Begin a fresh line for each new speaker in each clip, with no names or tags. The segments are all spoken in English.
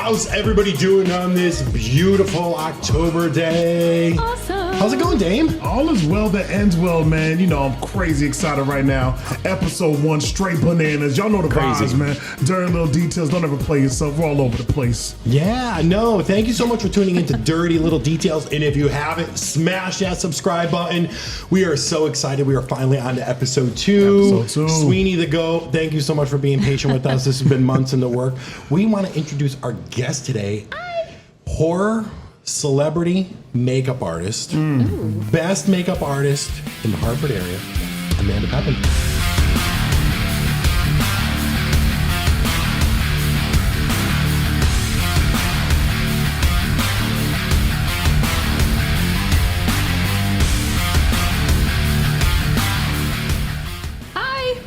How's everybody doing on this beautiful October day?
Awesome.
How's it going, Daym?
All is well that ends well, man. You know, I'm crazy excited right now. Episode 1, straight bananas. Y'all know the
Crazy.
vibes, man. Dirty little details. Don't ever play yourself. We're all over the place.
Yeah, no, thank you so much for tuning into Dirty Little Details. And if you haven't, smash that subscribe button. We are so excited. We are finally on to episode 2.
Episode 2.
Sweeney the GOAT, thank you so much for being patient with us. This has been months in the work. We want to introduce our guest today. Horror celebrity makeup artist, best makeup artist in the Hartford area, Amanda Pepin.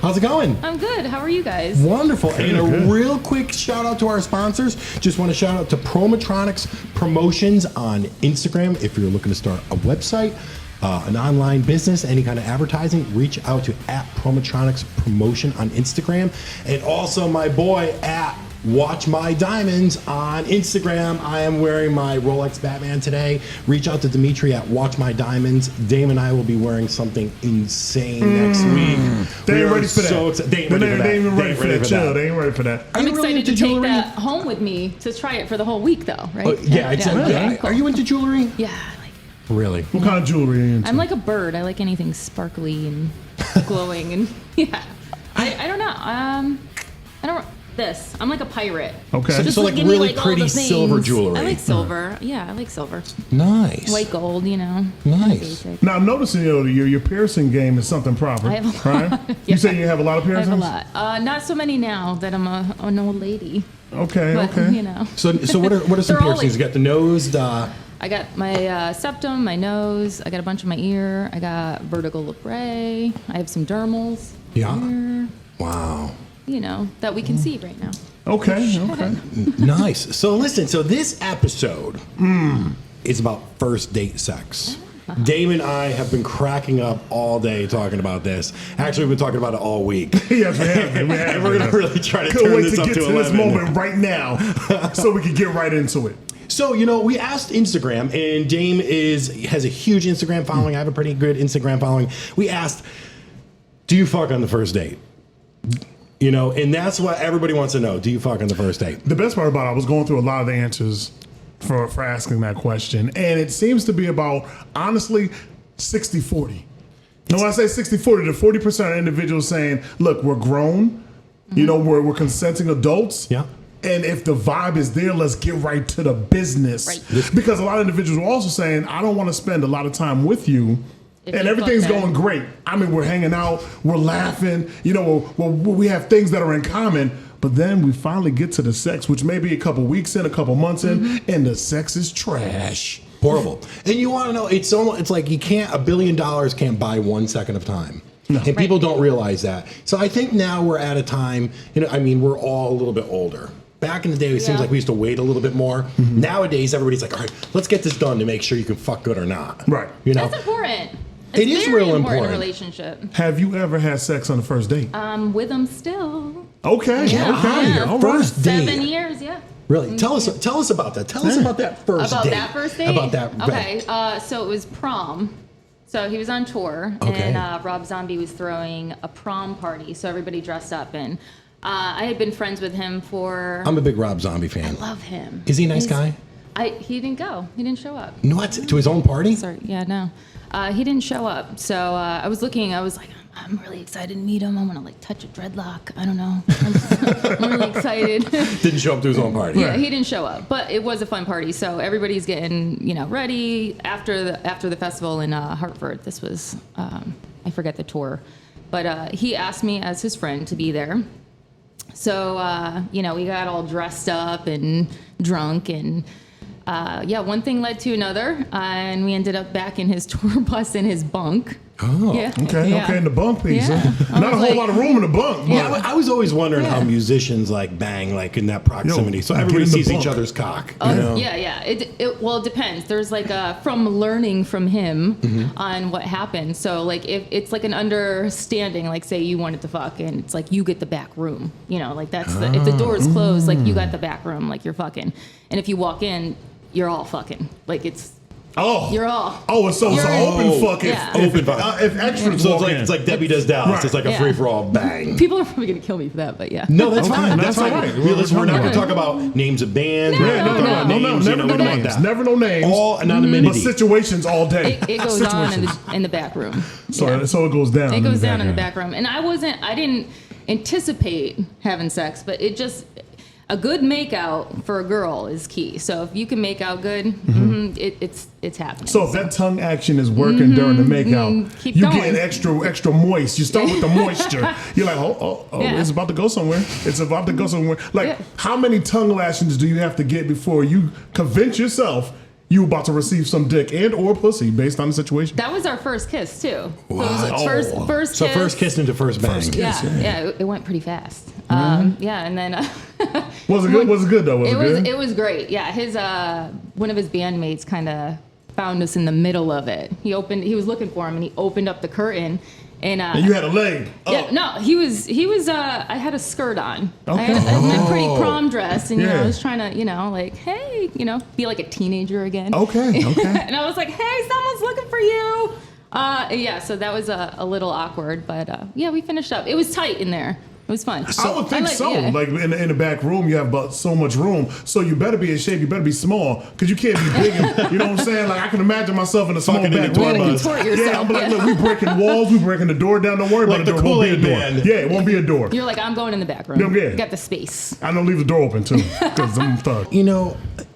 How's it going?
I'm good. How are you guys?
Wonderful. And a real quick shout out to our sponsors. Just want to shout out to Promotronics Promotions on Instagram. If you're looking to start a website, an online business, any kind of advertising, reach out to @Promotronics Promotion on Instagram. And also my boy @Watch My Diamonds on Instagram. I am wearing my Rolex Batman today. Reach out to Dimitri @Watch My Diamonds. Daym and I will be wearing something insane next week.
They ain't ready for that.
They ain't ready for that.
Chill. They ain't ready for that.
I'm
you really
excited
into
to
jewelry?
take that home with me to try it for the whole week, though, right?
Yeah, exactly.
okay, cool.
Are you into jewelry?
Yeah,
Really?
What kind of jewelry are you into?
I'm like a bird. I like anything sparkly and glowing, and yeah. I don't know. I don't. This. I'm like a pirate.
Okay.
Just
So like
give me,
really
all the
pretty
things.
silver jewelry.
I like silver. Yeah, I like silver.
Nice.
White gold, you know.
Nice.
Basic.
Now, I'm noticing your piercing game is something proper.
I have a lot.
Right?
Yeah.
You say you have a lot of
I
piercings?
have a lot. Not so many now that I'm an old lady.
Okay,
But,
okay.
you know.
So what are some
They're all
piercings? You got the nose,
I got my septum, my nose. I got a bunch of my ear. I got vertical labret. I have some dermals.
Yeah.
Here,
wow.
you know, that we can see right now.
Okay, okay.
Nice. So listen, so this episode is about first date sex. Daym and I have been cracking up all day talking about this. Actually, we've been talking about it all week.
Yes, we have been.
And we're going to really try to
Couldn't
turn
wait
this
to
up
get
to
to
11.
this moment right now so we can get right into it.
So, you know, we asked Instagram, and Daym has a huge Instagram following. I have a pretty good Instagram following. We asked, do you fuck on the first date? You know, and that's what everybody wants to know. Do you fuck on the first date?
The best part about it, I was going through a lot of the answers for asking that question, and it seems to be about, honestly, 60-40. No, when I say 60-40, the 40% of individuals saying, look, we're grown, you know, we're consenting adults.
Yeah.
And if the vibe is there, let's get right to the business.
Right.
Because a lot of individuals are also saying, I don't want to spend a lot of time with you.
If
And
you
everything's
fuck that.
going great. I mean, we're hanging out, we're laughing, you know, we have things that are in common. But then we finally get to the sex, which may be a couple weeks in, a couple months in, and the sex is trash.
Horrible. And you want to know, it's like $1 billion can't buy 1 second of time.
No.
And people don't realize that. So I think now we're at a time, you know, I mean, we're all a little bit older. Back in the day, it seems
Yeah.
like we used to wait a little bit more. Nowadays, everybody's like, all right, let's get this done to make sure you can fuck good or not.
Right.
You know?
That's important.
It
It's
is
very
real
important.
important.
Relationship.
Have you ever had sex on the first date?
With them still.
Okay,
Yeah.
okay.
Yeah.
All right.
First date.
7 years, yeah.
Really? Tell us about that. Tell us about that first
About
date.
that first date?
About that.
Okay, so it was prom. So he was on tour,
Okay.
and Rob Zombie was throwing a prom party, so everybody dressed up. And I had been friends with him for...
I'm a big Rob Zombie fan.
love him.
Is he a nice guy?
He didn't go. He didn't show up.
What? To his own party?
Sorry, yeah, no. He didn't show up. So I was like, I'm really excited to meet him. I want to like touch a dreadlock. I don't know. I'm really excited.
Didn't show up to his own party.
Yeah, he didn't show up, but it was a fun party. So everybody's getting, you know, ready after the festival in Hartford. This was I forget the tour, but he asked me as his friend to be there. So you know, we got all dressed up and drunk, and yeah, one thing led to another, and we ended up back in his tour bus in his bunk.
Oh.
Yeah.
Okay,
Yeah.
okay, in the bunk piece.
Yeah.
Huh? Not a whole lot of room in the bunk. But
Yeah, I was always wondering how
Yeah.
musicians like bang like in that proximity,
Yo,
so
get
everybody
in the
sees each
bunk.
other's cock.
Oh,
You know?
yeah. It depends. There's like from learning from him on what happened. So like if it's like an understanding, like say you wanted to fuck and it's like you get the back room, like that's if the door is closed, like you got the back room, like you're fucking. And if you walk in, you're all fucking. Like you're all.
Oh, so it's an open fuck if,
Yeah.
if,
Open fuck.
if extras
So
walk in.
it's like Debbie Does Dallas.
Right.
It's like a
Yeah.
free for all bang.
People are probably gonna kill me for that, but yeah.
No, that's
Okay,
fine. That's
that's
fine.
all right.
We're not going to
Okay.
talk about names of bands.
No,
We're not gonna
no,
talk about
No,
names.
never
we
no
don't want
names.
that.
Never no names.
All
But
anonymity.
situations all day.
It goes on
Situations.
in the back room.
So,
Yeah.
so it goes down.
It goes down in the
room.
back room. And I didn't anticipate having sex, but a good makeout for a girl is key. So if you can make out good, it's happening.
So if that tongue action is working during the makeout,
Keep
you
going.
get extra moist. You start with the moisture. You're like, oh,
Yeah.
it's about to go somewhere. It's about to go somewhere. Like,
Yeah.
how many tongue lashings do you have to get before you convince yourself you about to receive some dick and or pussy based on the situation?
That was our first kiss too. So it
What?
was first
So
kiss.
first kiss into first bang.
First kiss.
Yeah, it went pretty fast. Yeah, and then
Was it good? Was it good though? Was it good?
it was great. Yeah, his one of his bandmates kind of found us in the middle of it. He was looking for him and he opened up the curtain and
And you had a leg.
yeah,
up.
no, he was I had a skirt on.
Okay.
I had my pretty prom dress and
Yeah.
I was trying to, like, hey, be like a teenager again.
Okay.
And I was like, hey, someone's looking for you. Yeah, so that was a little awkward, but yeah, we finished up. It was tight in there. It was fun.
I would think so.
yeah.
Like in the back room, you have about so much room, so you better be in shape. You better be small, because you can't be big. And, you know what I'm saying? Like I can imagine myself in a small
Fucking in
back
the
room.
tour bus.
Contort
Yeah,
yourself,
I'm like,
yeah.
look, we breaking walls, we breaking the door down. Don't worry
Like
about
the
it. It won't be a
Kool-Aid
door.
Man.
Yeah, it won't be a door.
You're like, I'm going in the back room.
Yeah.
Got the space.
I don't leave the door open too, because I'm a thug.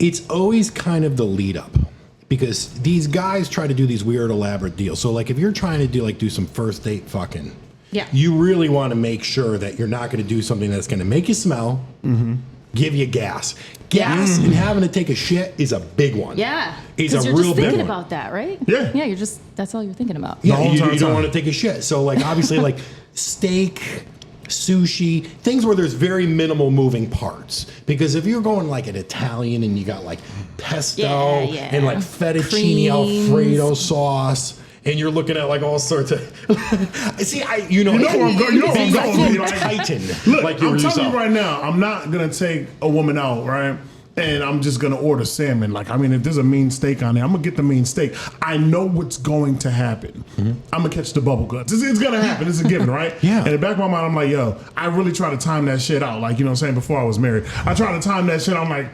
It's always kind of the lead up because these guys try to do these weird elaborate deals. So like if you're trying to do some first date fucking,
Yeah.
you really want to make sure that you're not going to do something that's going to make you smell, give you gas. Gas and having to take a shit is a big one.
Yeah.
It's
'Cause
a
you're
real
just
big
thinking
one.
about that, right?
Yeah.
Yeah, that's all you're thinking about.
Yeah,
whole
you
entire
don't
time.
want to take a shit. So like obviously like steak, sushi, things where there's very minimal moving parts. Because if you're going like an Italian and you got like pesto
Yeah.
and like fettuccine
Creams.
Alfredo sauce. And you're looking at like all sorts of. See, you know
where I'm going. You know where I'm going.
Like Titan.
Look,
like you
I'm
were
telling
yourself.
you right now, I'm not gonna take a woman out, right? And I'm just gonna order salmon. Like, I mean, if there's a mean steak on there, I'm gonna get the mean steak. I know what's going to happen. I'm gonna catch the bubble guts. It's gonna happen. It's a given, right?
Yeah.
In the back of my mind, I'm like, yo, I really try to time that shit out. Like, you know what I'm saying? Before I was married, I try to time that shit. I'm like,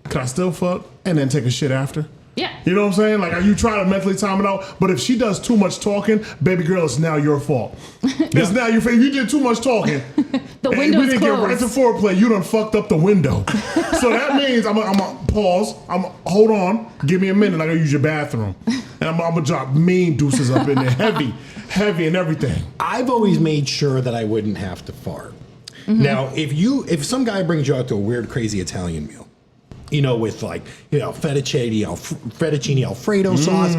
can I still fuck and then take a shit after?
Yeah.
You know what I'm saying? Like, are you trying to mentally time it out? But if she does too much talking, baby girl, it's now your fault. It's now your fault. If you did too much talking,
The
and
window's
we didn't get right to
closed.
foreplay, you done fucked up the window. So that means I'm gonna pause. Hold on. Give me a minute. I gotta use your bathroom. And I'm gonna drop mean deuces up in there, heavy and everything.
I've always made sure that I wouldn't have to fart. Now, if some guy brings you out to a weird, crazy Italian meal, with like, fettuccine Alfredo sauce.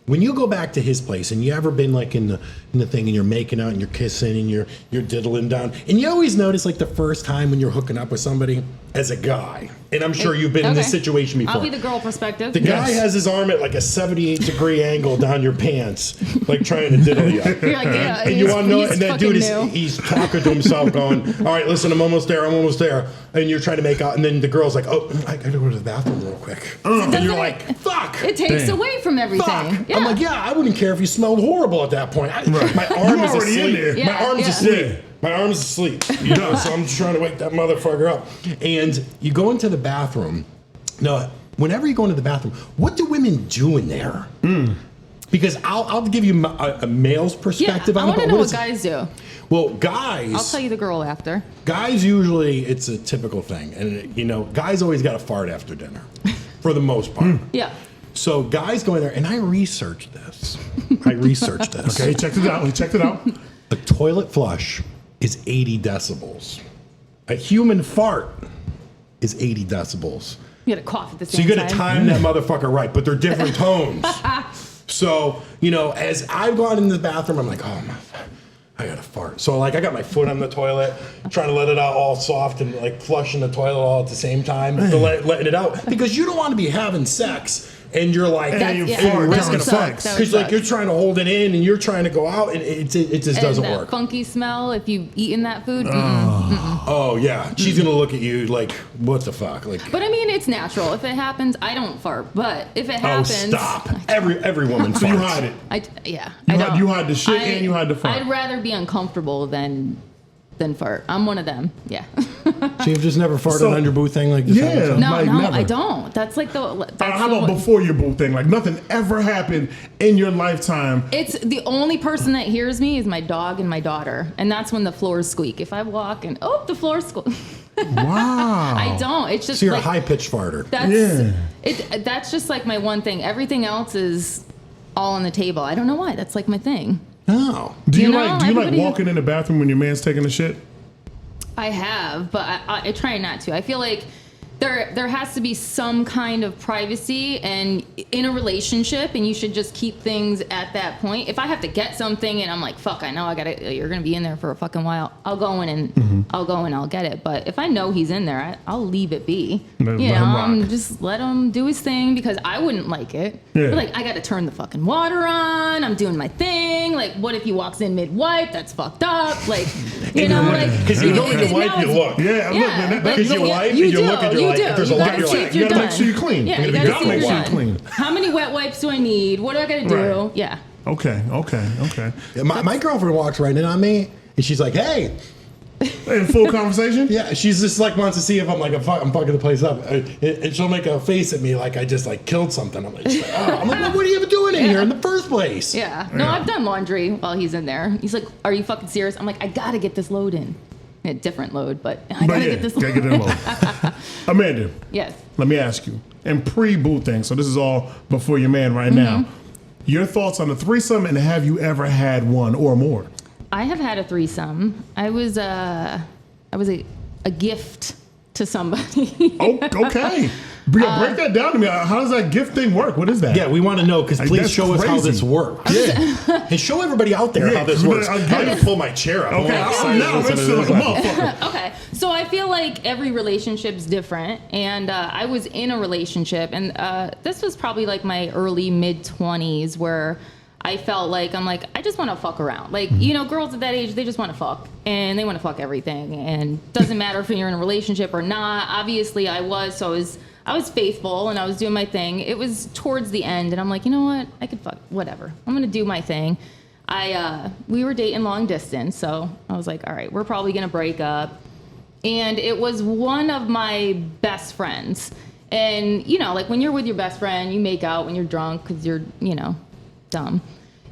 When you go back to his place and you ever been like in the thing and you're making out and you're kissing and you're diddling down, and you always notice like the first time when you're hooking up with somebody as a guy, and I'm sure you've been in this
Okay.
situation before.
I'll be the girl perspective.
The guy
Yes.
has his arm at like a 78-degree angle down your pants, like trying to diddle you.
You're like, yeah,
And you want to know,
he's
and that dude
fucking new.
he's talking to himself, going, "All right, listen, I'm almost there. And you're trying to make out, and then the girl's like, "Oh, I gotta go to the bathroom real quick." And you're
Doesn't
like,
it-
"Fuck."
It takes
Damn.
away from everything.
Fuck.
Yeah.
I'm like, yeah, I wouldn't care if you smelled horrible at that point. My arm
You
is
already in
asleep.
there.
My
Yeah,
arm's
yeah.
asleep.
Yeah.
My arm's asleep. So I'm just trying to wake that motherfucker up. And you go into the bathroom. Now, whenever you go into the bathroom, what do women do in there? Because I'll give you a male's
Yeah,
perspective
I
on it.
want to
but
know
what
what
is-
guys do.
Well, guys.
I'll tell you the girl after.
Guys usually, it's a typical thing. And, guys always got to fart after dinner for the most part.
Yeah.
So guys go in there, and I researched this.
Okay, he checked it out.
A toilet flush is 80 decibels. A human fart is 80 decibels.
You got to cough at the
So
same
you
time.
got to time that motherfucker right, but they're different tones. So, you know, as I've gone in the bathroom, I'm like, oh, I gotta fart. So, like, I got my foot on the toilet, trying to let it out all soft and, like, flushing the toilet all at the same time, letting it out. Because you don't want to be having sex and you're like,
risking
sex. Because, like, you're trying to hold it in and you're trying to go out and it just doesn't work.
Funky smell, if you've eaten that food.
Oh, yeah. She's gonna look at you like, what the fuck? Like,
But I mean, it's natural. If it happens, I don't fart. But if it happens,
stop. Every woman farts.
So you hide it. You hide the shit and you hide the fart.
I'd rather be uncomfortable than fart. I'm one of them. Yeah.
So you've just never farted on your boo thing? Like, just
No,
like never.
I don't. That's like the.
How about before your boo thing? Like nothing ever happened in your lifetime.
It's the only person that hears me is my dog and my daughter, and that's when the floors squeak. If I walk and the floors squeak.
Wow.
I don't. It's just
So you're
like,
a high pitched farter.
That's just like my one thing. Everything else is all on the table. I don't know why. That's like my thing.
Oh.
Do you like walking in the bathroom when your man's taking a shit?
I have, but I try not to. I feel like there has to be some kind of privacy and in a relationship, and you should just keep things at that point. If I have to get something and I'm like, fuck, I know you're gonna be in there for a fucking while, I'll go in and I'll get it. But if I know he's in there, I'll leave it be. Just let him do his thing, because I wouldn't like it.
Yeah.
But like, I gotta turn the fucking water on. I'm doing my thing. Like, what if he walks in mid-wipe? That's fucked up. Like, you know, like,
because you know when you wipe, you look.
Yeah,
because you wipe and you look and you're like, if there's a lot, you're like,
you gotta make sure you're clean.
Yeah, you gotta make sure you're clean. How many wet wipes do I need? What do I gotta do?
Right.
Yeah.
Okay.
Yeah, my girlfriend walks right in on me and she's like, hey.
In full conversation?
Yeah, she's just like wants to see if I'm like, I'm fucking the place up. And she'll make a face at me like I just like killed something. I'm like, well, what are you even doing in here in the first place?
Yeah. No, I've done laundry while he's in there. He's like, are you fucking serious? I'm like, I gotta get this load in. A different load, but I gotta get this load.
Gotta get that load. Amanda.
Yes.
Let me ask you. And pre-boo thing, so this is all before your man right now. Your thoughts on the threesome, and have you ever had one or more?
I have had a threesome. I was a gift to somebody.
Okay. Break that down to me. How does that gift thing work? What is that?
Yeah, we want to know, because please show us how this works.
Yeah.
And show everybody out there how this works. I'm going to pull my chair up.
Okay, I'm interested like a motherfucker.
Okay, so I feel like every relationship's different, and I was in a relationship, and this was probably like my early mid-20s, where I felt like, I just want to fuck around. Like, you know, girls at that age, they just want to fuck, and they want to fuck everything, and doesn't matter if you're in a relationship or not. Obviously I was, so I was faithful and I was doing my thing. It was towards the end, and I'm like, you know what? I could fuck, whatever. I'm gonna do my thing. We were dating long distance, so I was like, all right, we're probably gonna break up. And it was one of my best friends. And you know, like when you're with your best friend, you make out when you're drunk because you're, you know, dumb.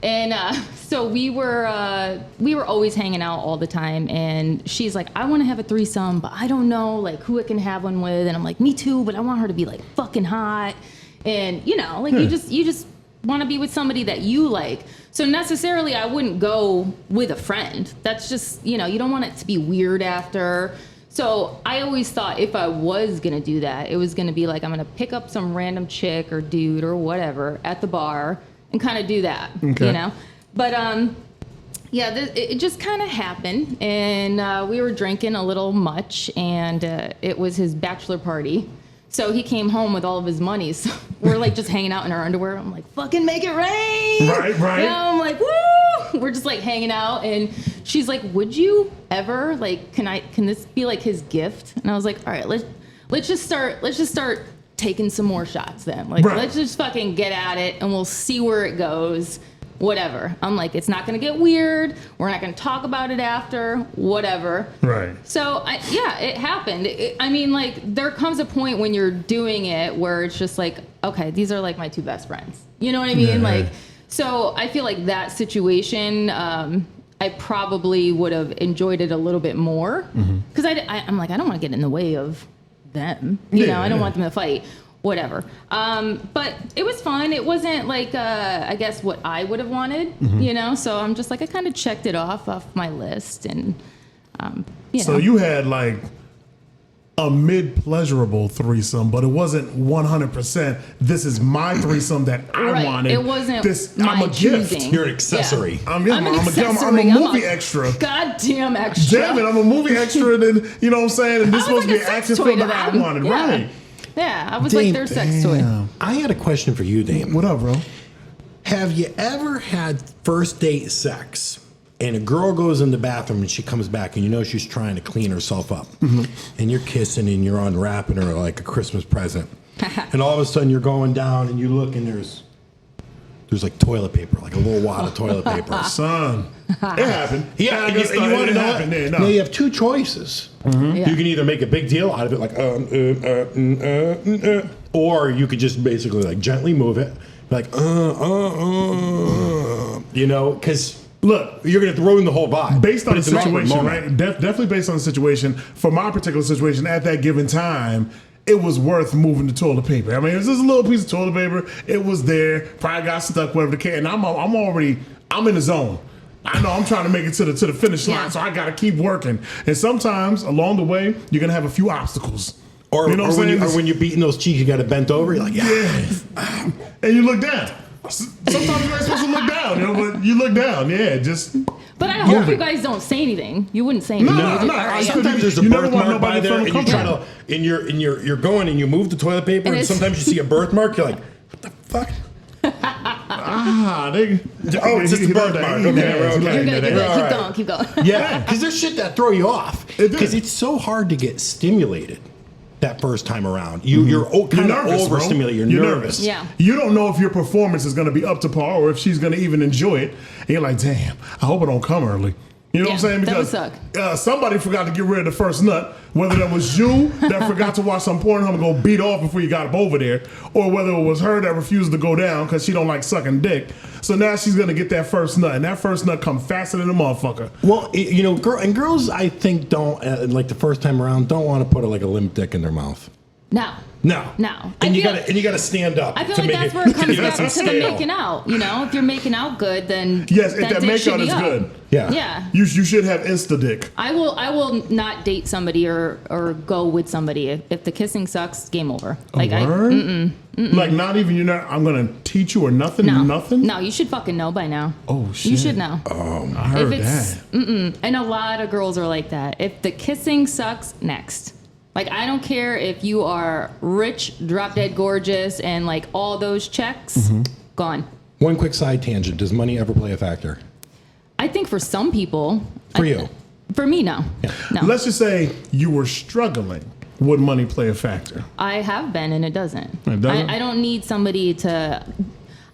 And so we were always hanging out all the time, and she's like, I want to have a threesome, but I don't know like who I can have one with. And I'm like, me too, but I want her to be like fucking hot, and you know, like you just want to be with somebody that you like. So necessarily I wouldn't go with a friend. That's just, you know, you don't want it to be weird after. So I always thought if I was gonna do that, it was gonna be like, I'm gonna pick up some random chick or dude or whatever at the bar and kind of do that, you know? But it just kind of happened, and we were drinking a little much, and it was his bachelor party. So he came home with all of his money. So we're like just hanging out in our underwear. I'm like, fucking make it rain.
Right.
You know, I'm like, woo! We're just like hanging out, and she's like, would you ever like, can this be like his gift? And I was like, all right, let's just start taking some more shots then. Like, let's just fucking get at it, and we'll see where it goes. Whatever. I'm like, it's not gonna get weird. We're not gonna talk about it after. Whatever.
Right.
So it happened. I mean, like, there comes a point when you're doing it where it's just like, okay, these are like my two best friends. You know what I mean?
Yeah.
Like, so I feel like that situation, I probably would have enjoyed it a little bit more, because I'm like, I don't want to get in the way of them. You know, I don't want them to fight. Whatever. But it was fun. It wasn't like, I guess, what I would have wanted, you know? So I'm just like, I kind of checked it off my list. And, you know.
So you had like a mid-pleasurable threesome, but it wasn't 100%. This is my threesome that I wanted.
It wasn't
this.
my
I'm a
choosing.
gift.
You're an accessory.
Yeah.
I'm a movie extra.
Goddamn extra.
Damn it, I'm a movie extra. And you know what I'm saying? And this
I was
supposed to be
like
an
a
action
sex
film
toy
that
to
I
them.
wanted.
Yeah.
Right.
Yeah, I was
Daym,
like their sex toy.
I had a question for you, Daym.
What up, bro?
Have you ever had first date sex and a girl goes in the bathroom and she comes back and you know she's trying to clean herself up and you're kissing and you're unwrapping her like a Christmas present and all of a sudden you're going down and you look and there's like toilet paper, like a little wad of toilet paper.
Son, it happened.
Yeah,
I
and
guess
you want to
it
know
happened
what?
there. No.
Now you have two choices.
Yeah.
You can either make a big deal out of it, like, or you could just basically like gently move it, like, you know, because look, you're gonna ruin the whole vibe.
Based on
But
the
it's an awkward
situation,
moment.
right? Definitely based on the situation. For my particular situation, at that given time, it was worth moving the toilet paper. I mean, it was just a little piece of toilet paper. It was there. Probably got stuck wherever the can. And I'm in the zone. I know I'm trying to make it to the finish line,
Yeah.
so I got to keep working. And sometimes along the way, you're gonna have a few obstacles.
Or,
you know what I'm saying?
or when you're beating those cheeks, you got to bent over. You're like,
Yeah. And you look down. Sometimes you're not supposed to look down, you know, but you look down. Yeah, just.
But I hope
Move
you
it.
guys don't say anything. You wouldn't say anything.
No,
You
no,
just-
no.
all right, yeah.
sometimes there's a
You never want
birthmark
nobody
by there,
to
and
feel
you try to,
uncomfortable.
and you're going, and you move the toilet paper,
And
and
it's-
sometimes you see a birthmark. You're like, what the fuck? Oh, it's just a birthmark. Okay,
You're
okay.
good. You're good.
All
Keep
right.
going. Keep going.
Yeah, because there's shit that throw you off.
It
Because
does.
it's so hard to get stimulated that first time around. You're kind of
nervous, bro.
overstimulated. You're nervous.
Yeah.
You don't know if your performance is going to be up to par or if she's going to even enjoy it. And you're like, damn, I hope I don't come early. You know what I'm saying?
that would
Because somebody forgot to get rid of the first nut. Whether that was you that forgot to watch some Pornhub and go beat off before you got up over there, or whether it was her that refused to go down because she don't like sucking dick. So now she's going to get that first nut, and that first nut come faster than a motherfucker.
Well, you know, girls, I think don't like the first time around don't want to put like a limp dick in their mouth.
No.
No.
No.
And you gotta stand up.
I feel
to
like
make
that's where it comes
that's
back
a
to the
scale.
making out. You know, if you're making out good, then
Yes, if that
dick should
makeout
be
is
up.
good.
Yeah.
Yeah.
You should have insta dick.
I will not date somebody or go with somebody if the kissing sucks. Game over. Like
Like not even I'm gonna teach you or nothing.
no,
Nothing.
No, you should fucking know by now.
Oh shit.
You should know.
I heard
if it's
that.
and a lot of girls are like that. If the kissing sucks, next. Like I don't care if you are rich, drop dead gorgeous, and like all those checks, gone.
One quick side tangent. Does money ever play a factor?
I think for some people.
For you?
For me, no. No.
Let's just say you were struggling. Would money play a factor?
I have been, and it doesn't.
It doesn't?
I don't need somebody to.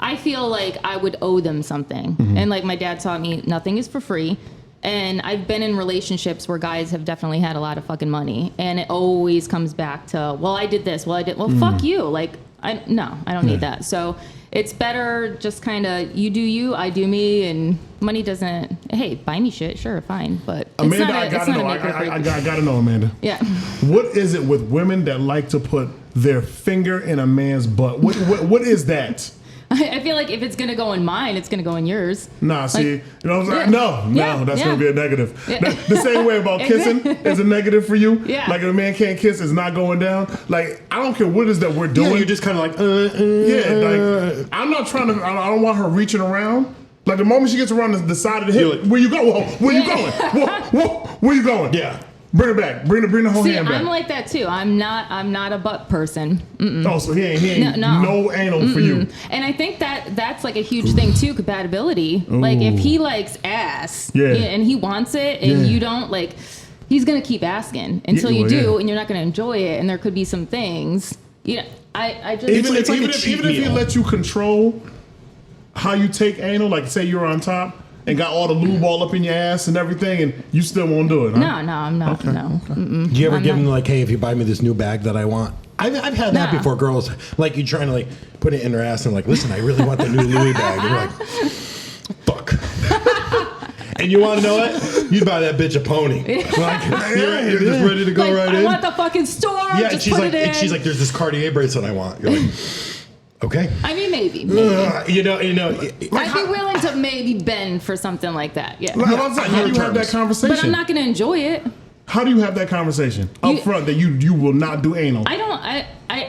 I feel like I would owe them something, and like my dad taught me, nothing is for free. And I've been in relationships where guys have definitely had a lot of fucking money, and it always comes back to, well, I did this, well, I did, well, fuck you. Like, I don't need that. So it's better just kind of you do you, I do me, and money doesn't. Hey, buy me shit, sure, fine, but it's
Amanda,
not a,
I
it's
gotta
not
know.
a make or break.
I gotta know, Amanda.
Yeah.
What is it with women that like to put their finger in a man's butt? What is that?
I feel like if it's gonna go in mine, it's gonna go in yours.
Nah,
Like,
see, you know what I'm saying?
yeah.
No,
Yeah,
that's
yeah.
gonna be a negative.
Yeah.
The same way about kissing is a negative for you.
Yeah.
Like if a man can't kiss, it's not going down. Like I don't care what it is that we're
Yeah,
doing.
you're just kind of like,
like I'm not trying to. I don't want her reaching around. Like the moment she gets around the side of the hip,
You're like-
where you go? Where you
Yeah.
going? Where you going?
Yeah.
Bring it back. Bring the whole
See,
hand back.
I'm like that too. I'm not a butt person.
Oh, so he ain't
No.
no anal for you.
And I think that's like a huge thing too, compatibility. Like if he likes ass
Yeah.
and he wants it and
Yeah.
you don't, like he's gonna keep asking until
Yeah,
you
well,
do,
yeah.
and you're not gonna enjoy it, and there could be some things. You know, I just
Even
It's like a
if
cheat
he
meal.
let you control how you take anal, like say you're on top and got all the lube all up in your ass and everything, and you still won't do it, huh?
no, I'm not. No.
Do you ever give them like, hey, if you buy me this new bag that I want? I've had that
Nah.
before. Girls like you trying to like put it in their ass and like, listen, I really want the new Louis bag. You're like, fuck. And you want to know what? You'd buy that bitch a pony. Like, you're just ready to go
Like,
right
I
in.
want the fucking store.
Yeah, and
just
she's
put
like,
it in.
and she's like, there's this Cartier bracelet I want. You're like, okay.
I mean, maybe.
You know.
I'd be willing to maybe bend for something like that. Yeah.
Like, how do you have that conversation?
But I'm not gonna enjoy it.
How do you have that conversation up front that you will not do anal?
I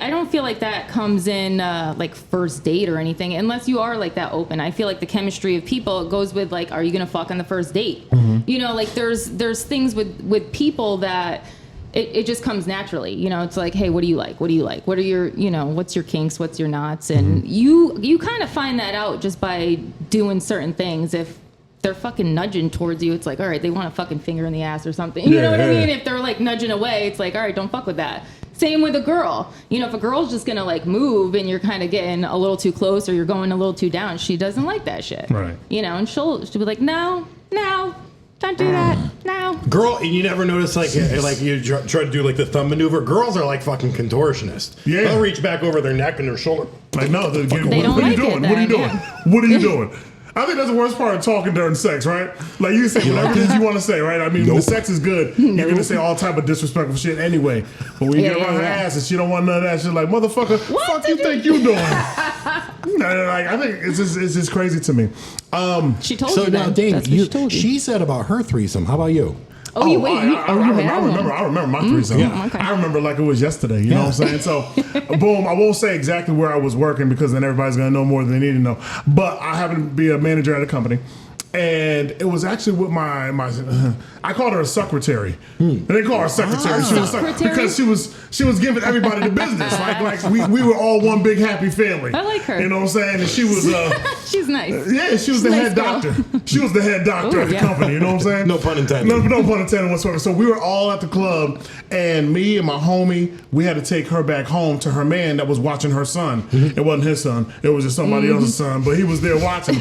don't feel like that comes in like first date or anything, unless you are like that open. I feel like the chemistry of people goes with like, are you gonna fuck on the first date?
Mm-hmm.
You know, like there's things with people that it just comes naturally. You know, it's like, hey, what do you like? What do you like? What are your, you know, what's your kinks? What's your knots? And you kind of find that out just by doing certain things. If they're fucking nudging towards you, it's like, all right, they want a fucking finger in the ass or something. You know what I mean? If they're like nudging away, it's like, all right, don't fuck with that. Same with a girl. You know, if a girl's just gonna like move and you're kind of getting a little too close or you're going a little too down, she doesn't like that shit.
Right.
You know, and she'll be like, no, don't do that. No.
Girl, and you never notice like you try to do like the thumb maneuver. Girls are like fucking contortionists.
Yeah.
They'll reach back over their neck and their shoulder.
Like, no,
They don't
what are you
like
doing?
it
What are you
then,
doing?
yeah.
What are you doing? I think that's the worst part of talking during sex, right? Like you say whatever it is you want to say, right? I mean, the sex is good. You're gonna say all type of disrespectful shit anyway. But when you get around her ass and she don't want none of that, she's like, motherfucker, fuck you think you doing? Like, I think it's just crazy to me.
She told
So
you
now,
that.
Daym,
That's what she told you.
she said about her threesome. How about you?
Oh, you wait.
I remember my threesome.
okay.
I remember like it was yesterday. You know what I'm saying? So, boom. I won't say exactly where I was working because then everybody's gonna know more than they need to know. But I happen to be a manager at a company, and it was actually with my I called her a secretary. And they call her a secretary. She was because she was giving everybody the business. Like we were all one big happy family.
I like her.
You know what I'm saying? And she was
She's nice.
yeah, she was the
Nice
head
girl.
doctor. She was the head doctor
Ooh,
at the
yeah.
company. You know what I'm saying?
No pun intended.
No pun intended whatsoever. So we were all at the club, and me and my homie, we had to take her back home to her man that was watching her son. It wasn't his son. It was just somebody else's son, but he was there watching.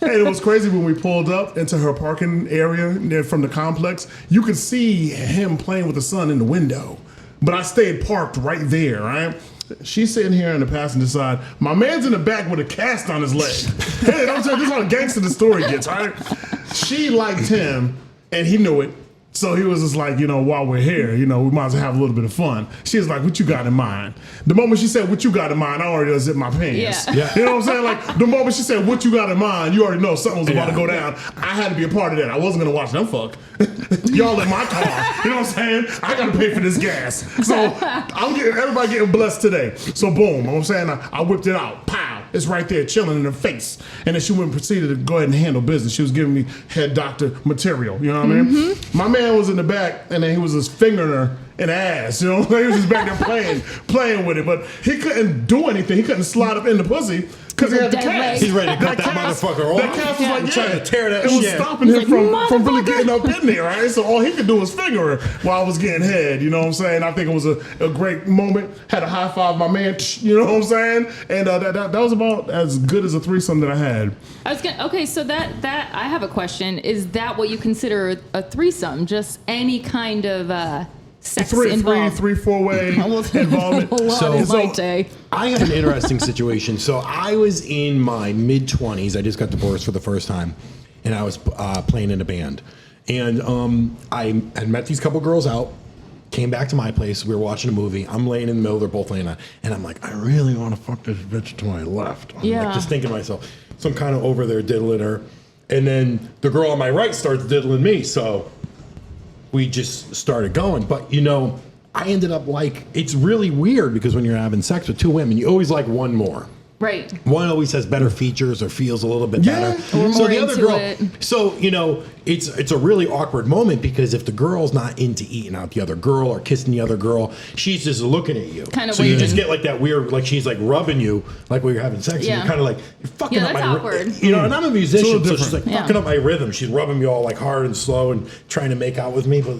And it was crazy when we pulled up into her parking area from the complex. You could see him playing with the son in the window. But I stayed parked right there, right? She's sitting here on the passenger side. My man's in the back with a cast on his leg. Hey, I'm telling you, this is how gangster the story gets, right? She liked him, and he knew it. So he was just like, you know, while we're here, you know, we might as well have a little bit of fun. She was like, what you got in mind? The moment she said, what you got in mind, I already unzipped my pants.
Yeah.
You know what I'm saying? Like, the moment she said, what you got in mind, you already know something was about to go down. I had to be a part of that. I wasn't going to watch them fuck. Y'all in my car. You know what I'm saying? I got to pay for this gas. So I'm getting, everybody getting blessed today. So boom, you know what I'm saying? I whipped it out. Pow. It's right there chilling in her face. And then she went and proceeded to go ahead and handle business. She was giving me head doctor material. You know what I mean? My man was in the back, and then he was just fingering her in the ass. You know, he was just back there playing with it. But he couldn't do anything. He couldn't slide up in the pussy because he had the
Dead
cast.
leg.
He's ready to cut that motherfucker off.
That cast was like,
trying to tear that
it was
shit.
stopping him from really
"Motherfucker."
getting up in there, right? So all he could do was finger her while I was getting head. You know what I'm saying? I think it was a great moment. Had a high five my man. You know what I'm saying? And that was about as good as a threesome that I had.
Okay, so that I have a question. Is that what you consider a threesome? Just any kind of sex involved?
Three, four-way involvement.
So
I have an interesting situation. So I was in my mid-20s. I just got divorced for the first time, and I was playing in a band. And I had met these couple girls out, came back to my place. We were watching a movie. I'm laying in the middle. They're both laying on. And I'm like, I really want to fuck this bitch to my left. I'm like just thinking to myself. So I'm kind of over there diddling her. And then the girl on my right starts diddling me. So we just started going. But, you know, I ended up like, it's really weird because when you're having sex with two women, you always like one more.
Right.
One always has better features or feels a little bit better.
Or
So
more
the other
into
girl,
it.
so you know, it's a really awkward moment because if the girl's not into eating out the other girl or kissing the other girl, she's just looking at you.
Kind of
so you
waiting.
just get like that weird, like she's like rubbing you, like when you're having sex,
Yeah.
and you're kind of like you're fucking
Yeah,
up
that's
my
awkward.
You know, and I'm a musician, so
different.
she's like
Yeah.
fucking up my rhythm. She's rubbing me all like hard and slow and trying to make out with me, but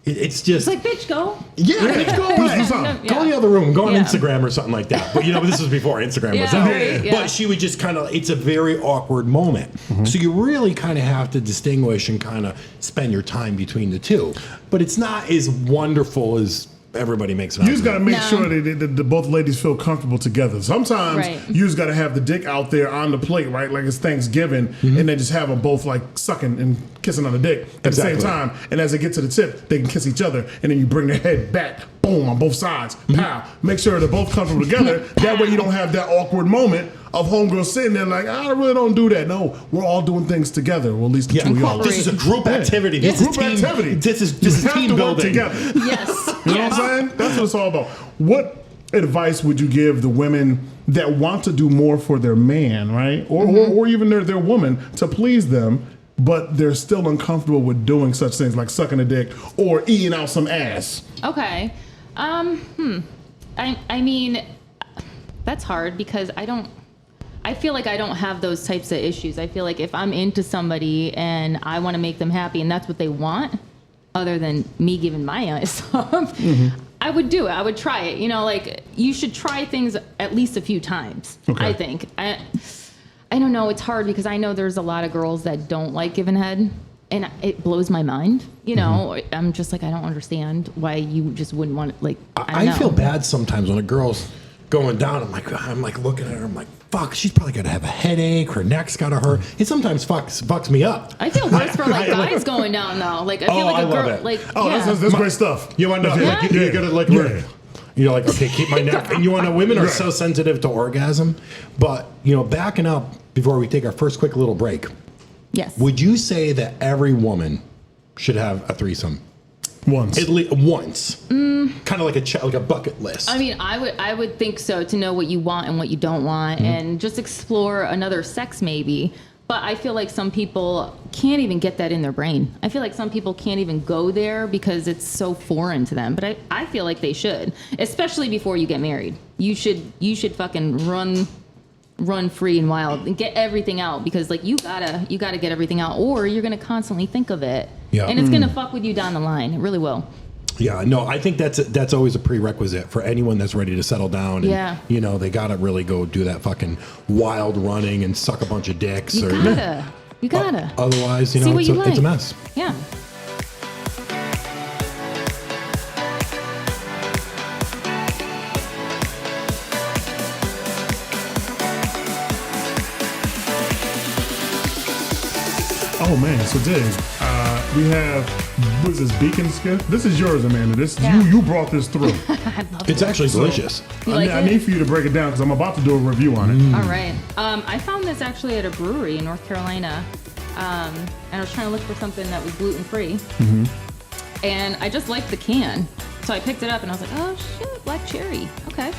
it's just
It's like, bitch, go.
yeah, let's go away.
Yeah.
Go in the other room. Go on
Yeah.
Instagram or something like that. But you know, this was before Instagram was
Yeah,
out.
right, yeah.
But she would just kind of. It's a very awkward moment. So you really kind of have to distinguish and kind of spend your time between the two. But it's not as wonderful as everybody makes it out.
You just got to make
No.
sure that both ladies feel comfortable together. Sometimes
Right.
you just got to have the dick out there on the plate, right? Like it's Thanksgiving, and then just have them both like sucking and kissing on the dick at the same time. And as they get to the tip, they can kiss each other. And then you bring their head back, boom, on both sides. Pow. Make sure they're both comfortable together. That way you don't have that awkward moment of homegirl sitting there like, I really don't do that. No, we're all doing things together. Well, at least the two of y'all.
This is a group activity. This is
group activity.
This is team building.
Together.
Yes.
You know what I'm saying? That's what it's all about. What advice would you give the women that want to do more for their man, right? Or even their woman to please them, but they're still uncomfortable with doing such things like sucking a dick or eating out some ass?
Okay. I mean, that's hard because I feel like I don't have those types of issues. I feel like if I'm into somebody and I want to make them happy and that's what they want, other than me giving my ass up, I would do it. I would try it. You know, like you should try things at least a few times. Okay. I think. I don't know. It's hard because I know there's a lot of girls that don't like giving head, and it blows my mind. You know, I'm just like I don't understand why you just wouldn't want it. Like
I feel bad sometimes when a girl's going down. I'm like looking at her. I'm like, fuck. She's probably gonna have a headache. Her neck's gotta hurt. It sometimes fucks me up.
I feel worse for like guys going down though. Like I feel like a girl. Like
that's great stuff.
You want to know? Like, you gotta like. You're like, okay, keep my neck. And you want to know, women are so sensitive to orgasm. But, backing up before we take our first quick little break.
Yes.
Would you say that every woman should have a threesome?
Once.
At least once. Kind of like a bucket list.
I mean, I would think so, to know what you want and what you don't want and just explore another sex maybe. But I feel like some people can't even get that in their brain. I feel like some people can't even go there because it's so foreign to them. But I feel like they should, especially before you get married. You should fucking run free and wild and get everything out, because like you gotta get everything out, or you're gonna constantly think of it. Yeah. And it's gonna fuck with you down the line. It really will.
Yeah, no, I think that's always a prerequisite for anyone that's ready to settle down. And, they gotta really go do that fucking wild running and suck a bunch of dicks.
You gotta.
Otherwise, it's a mess.
Yeah.
Oh man, so Dave, we have, what is this, beacon skiff? This is yours, Amanda. You brought this through.
I love
it's actually delicious.
I need for you to break it down because I'm about to do a review on it.
All right. I found this actually at a brewery in North Carolina, and I was trying to look for something that was gluten free, and I just liked the can, so I picked it up and I was like, oh shit, black cherry. Okay.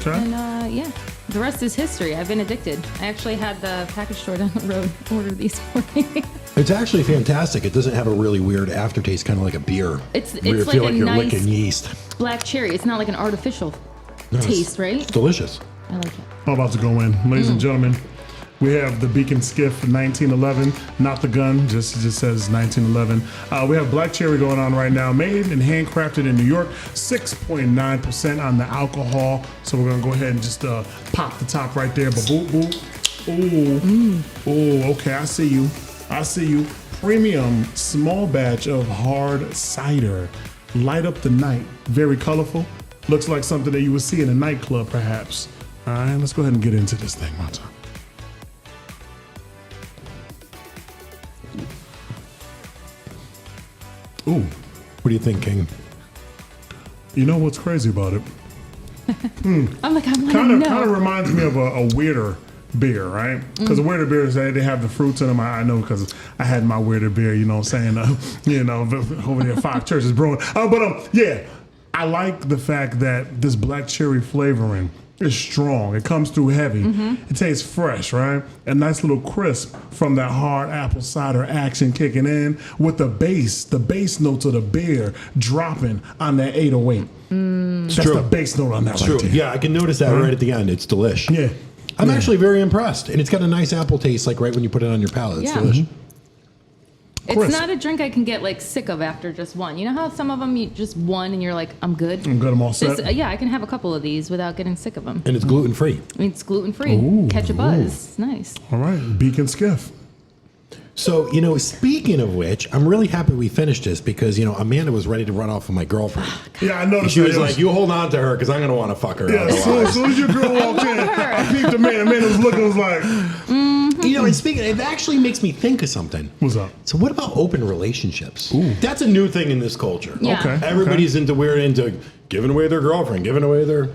And the rest is history. I've been addicted. I actually had the package store down the road order these for me.
It's actually fantastic. It doesn't have a really weird aftertaste, kind of like a beer.
It's
you
like
feel
a
like you're
nice
licking yeast.
Black cherry. It's not like an artificial taste, right?
It's delicious.
I like it.
I'm about to go in. Ladies and gentlemen, we have the Beacon Skiff 1911, not the gun, just says 1911. We have black cherry going on right now, made and handcrafted in New York, 6.9% on the alcohol. So we're gonna go ahead and just pop the top right there. But boop, boop. Ooh, okay, I see you. Premium small batch of hard cider. Light up the night, very colorful. Looks like something that you would see in a nightclub perhaps. All right, let's go ahead and get into this thing, Monta. Ooh.
What do you think, King?
You know what's crazy about it?
I'm like,
kind of reminds me of a weirder beer, right? Because the weirder beers, they have the fruits in them. I know because I had my weirder beer, you know what I'm saying? Over there, 5 Churches Brewing. Yeah, I like the fact that this black cherry flavoring is strong. It comes through heavy. It tastes fresh, right? A nice little crisp from that hard apple cider action kicking in with the bass notes of the beer dropping on that 808. That's true. The bass note on that
it's
right
true.
there.
Yeah, I can notice that right at the end. It's delish.
Yeah.
I'm actually very impressed. And it's got a nice apple taste, like right when you put it on your palate. It's delicious.
It's not a drink I can get like sick of after just one. You know how some of them you just one and you're like, I'm good.
I'm all set.
I can have a couple of these without getting sick of them.
And it's gluten free.
I mean, it's gluten free. Catch a buzz. It's nice.
All right, Beacon Skiff.
So, speaking of which, I'm really happy we finished this because, Amanda was ready to run off with my girlfriend.
Yeah, I noticed.
She was like, you hold on to her because I'm going to want to fuck her.
Yeah, as soon as your girl walked in, I peeped Amanda. Amanda was looking, was like,
You know, and speaking, it actually makes me think of something.
What's up?
So what about open relationships? That's a new thing in this culture.
Yeah.
Okay.
Everybody's into giving away their girlfriend, giving away their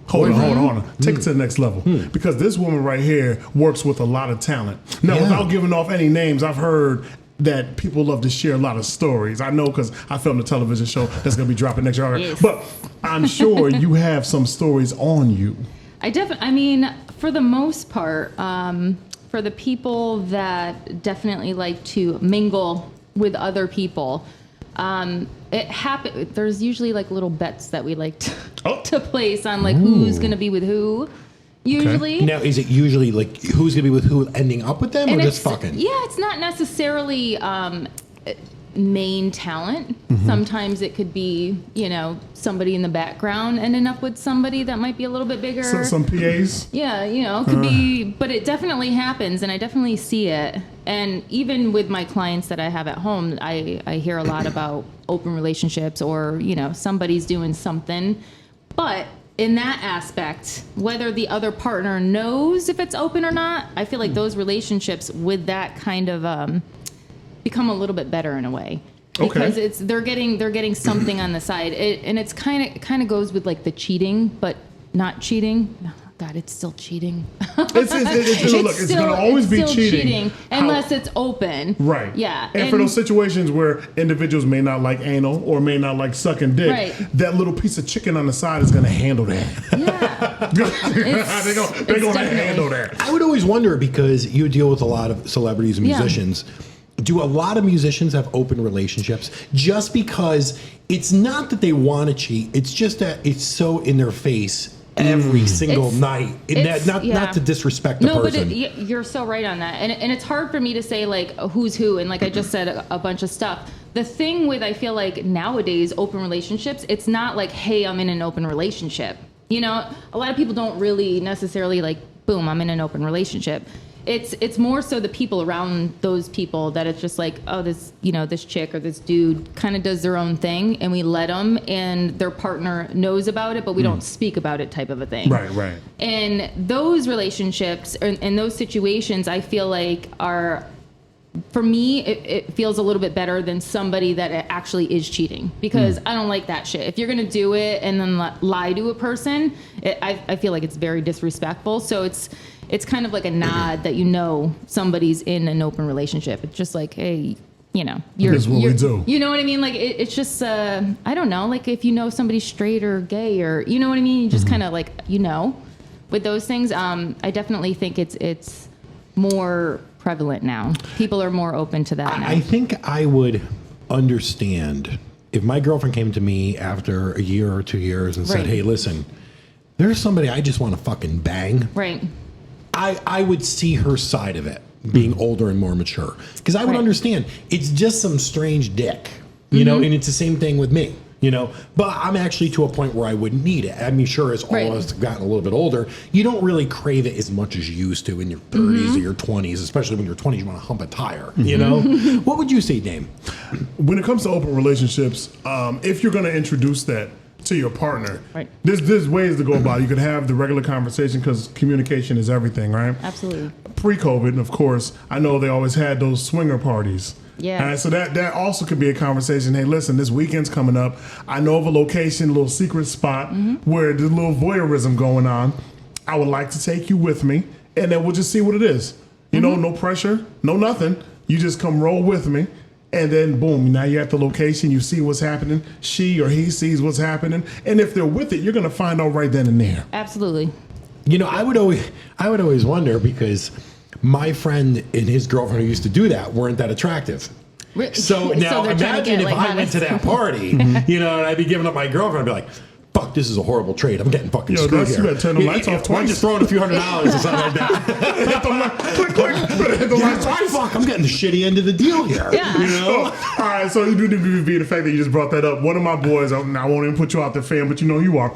Hold on. Take it to the next level. Because this woman right here works with a lot of talent. Now,
Yeah.
without giving off any names, I've heard that people love to share a lot of stories. I know because I filmed a television show that's going to be dropping next year.
Yes.
But I'm sure you have some stories on you.
I mean, for the most part, for the people that definitely like to mingle with other people, there's usually like little bets that we like to place on like who's going to be with who. Usually.
Now, is it usually like who's going to be with who ending up with them or just fucking?
Yeah, it's not necessarily main talent. Sometimes it could be, somebody in the background ending up with somebody that might be a little bit bigger.
Some PAs?
Yeah, it could be, but it definitely happens, and I definitely see it. And even with my clients that I have at home, I hear a lot about open relationships or, somebody's doing something. But in that aspect, whether the other partner knows if it's open or not, I feel like those relationships with that kind of become a little bit better in a way. Because they're getting something on the side, and it's kind of goes with like the cheating, but not cheating. No, God, it's still cheating.
It's going to always be cheating
unless it's open.
Right.
Yeah.
And for those situations where individuals may not like anal or may not like sucking dick,
Right.
that little piece of chicken on the side is going to handle that.
Yeah.
They're going to handle that.
I would always wonder because you deal with a lot of celebrities and musicians. Do a lot of musicians have open relationships just because it's not that they want to cheat, it's just that it's so in their face every single night. Not to disrespect the person.
But you're so right on that. And it's hard for me to say like who's who, and like I just said a bunch of stuff. The thing with, I feel like nowadays open relationships, it's not like, hey, I'm in an open relationship. A lot of people don't really necessarily like, boom, I'm in an open relationship. It's more so the people around those people that it's just like, oh, this chick or this dude kind of does their own thing, and we let them, and their partner knows about it, but we don't speak about it, type of a thing.
Right.
And those relationships and those situations, I feel like are, for me, it feels a little bit better than somebody that actually is cheating, because I don't like that shit. If you're gonna do it and then lie to a person, I feel like it's very disrespectful. So it's kind of like a nod that somebody's in an open relationship. It's just like, hey,
here's what we do.
You know what I mean? Like it's just I don't know. Like if somebody's straight or gay or you know what I mean. You just kind of like with those things. I definitely think it's more prevalent now. People are more open to that now.
I think I would understand if my girlfriend came to me after a year or 2 years and said,
Right.
hey, listen, there's somebody I just want to fucking bang.
Right.
I would see her side of it, being older and more mature. Because I would understand it's just some strange dick, and it's the same thing with me. But I'm actually to a point where I wouldn't need it. I mean, sure, as all of us have gotten a little bit older, you don't really crave it as much as you used to in your 30s or your 20s, especially when you're 20s, you want to hump a tire, What would you say, Daym?
When it comes to open relationships, if you're going to introduce that to your partner,
Right.
there's ways to go about it. You could have the regular conversation because communication is everything, right?
Absolutely.
Pre-COVID, of course, I know they always had those swinger parties.
Yeah.
So that also could be a conversation. Hey, listen, this weekend's coming up. I know of a location, a little secret spot where there's a little voyeurism going on. I would like to take you with me, and then we'll just see what it is. No pressure, no nothing. You just come roll with me. And then, boom, now you're at the location. You see what's happening. She or he sees what's happening. And if they're with it, you're going to find out right then and there.
Absolutely.
I would always wonder because my friend and his girlfriend who used to do that weren't that attractive. So now
they're trying to
imagine
get,
if
like,
I went to that party, and I'd be giving up my girlfriend, I'd be like, fuck, this is a horrible trade. I'm getting fucking screwed here.
You better turn the lights off
I'm
twice.
just throwing a few $100s or something like that.
Hit the lights twice.
Fuck, I'm getting the shitty end of the deal here.
Yeah.
All right, so you do be the fact that you just brought that up. One of my boys, I won't even put you out there, fam, but you are.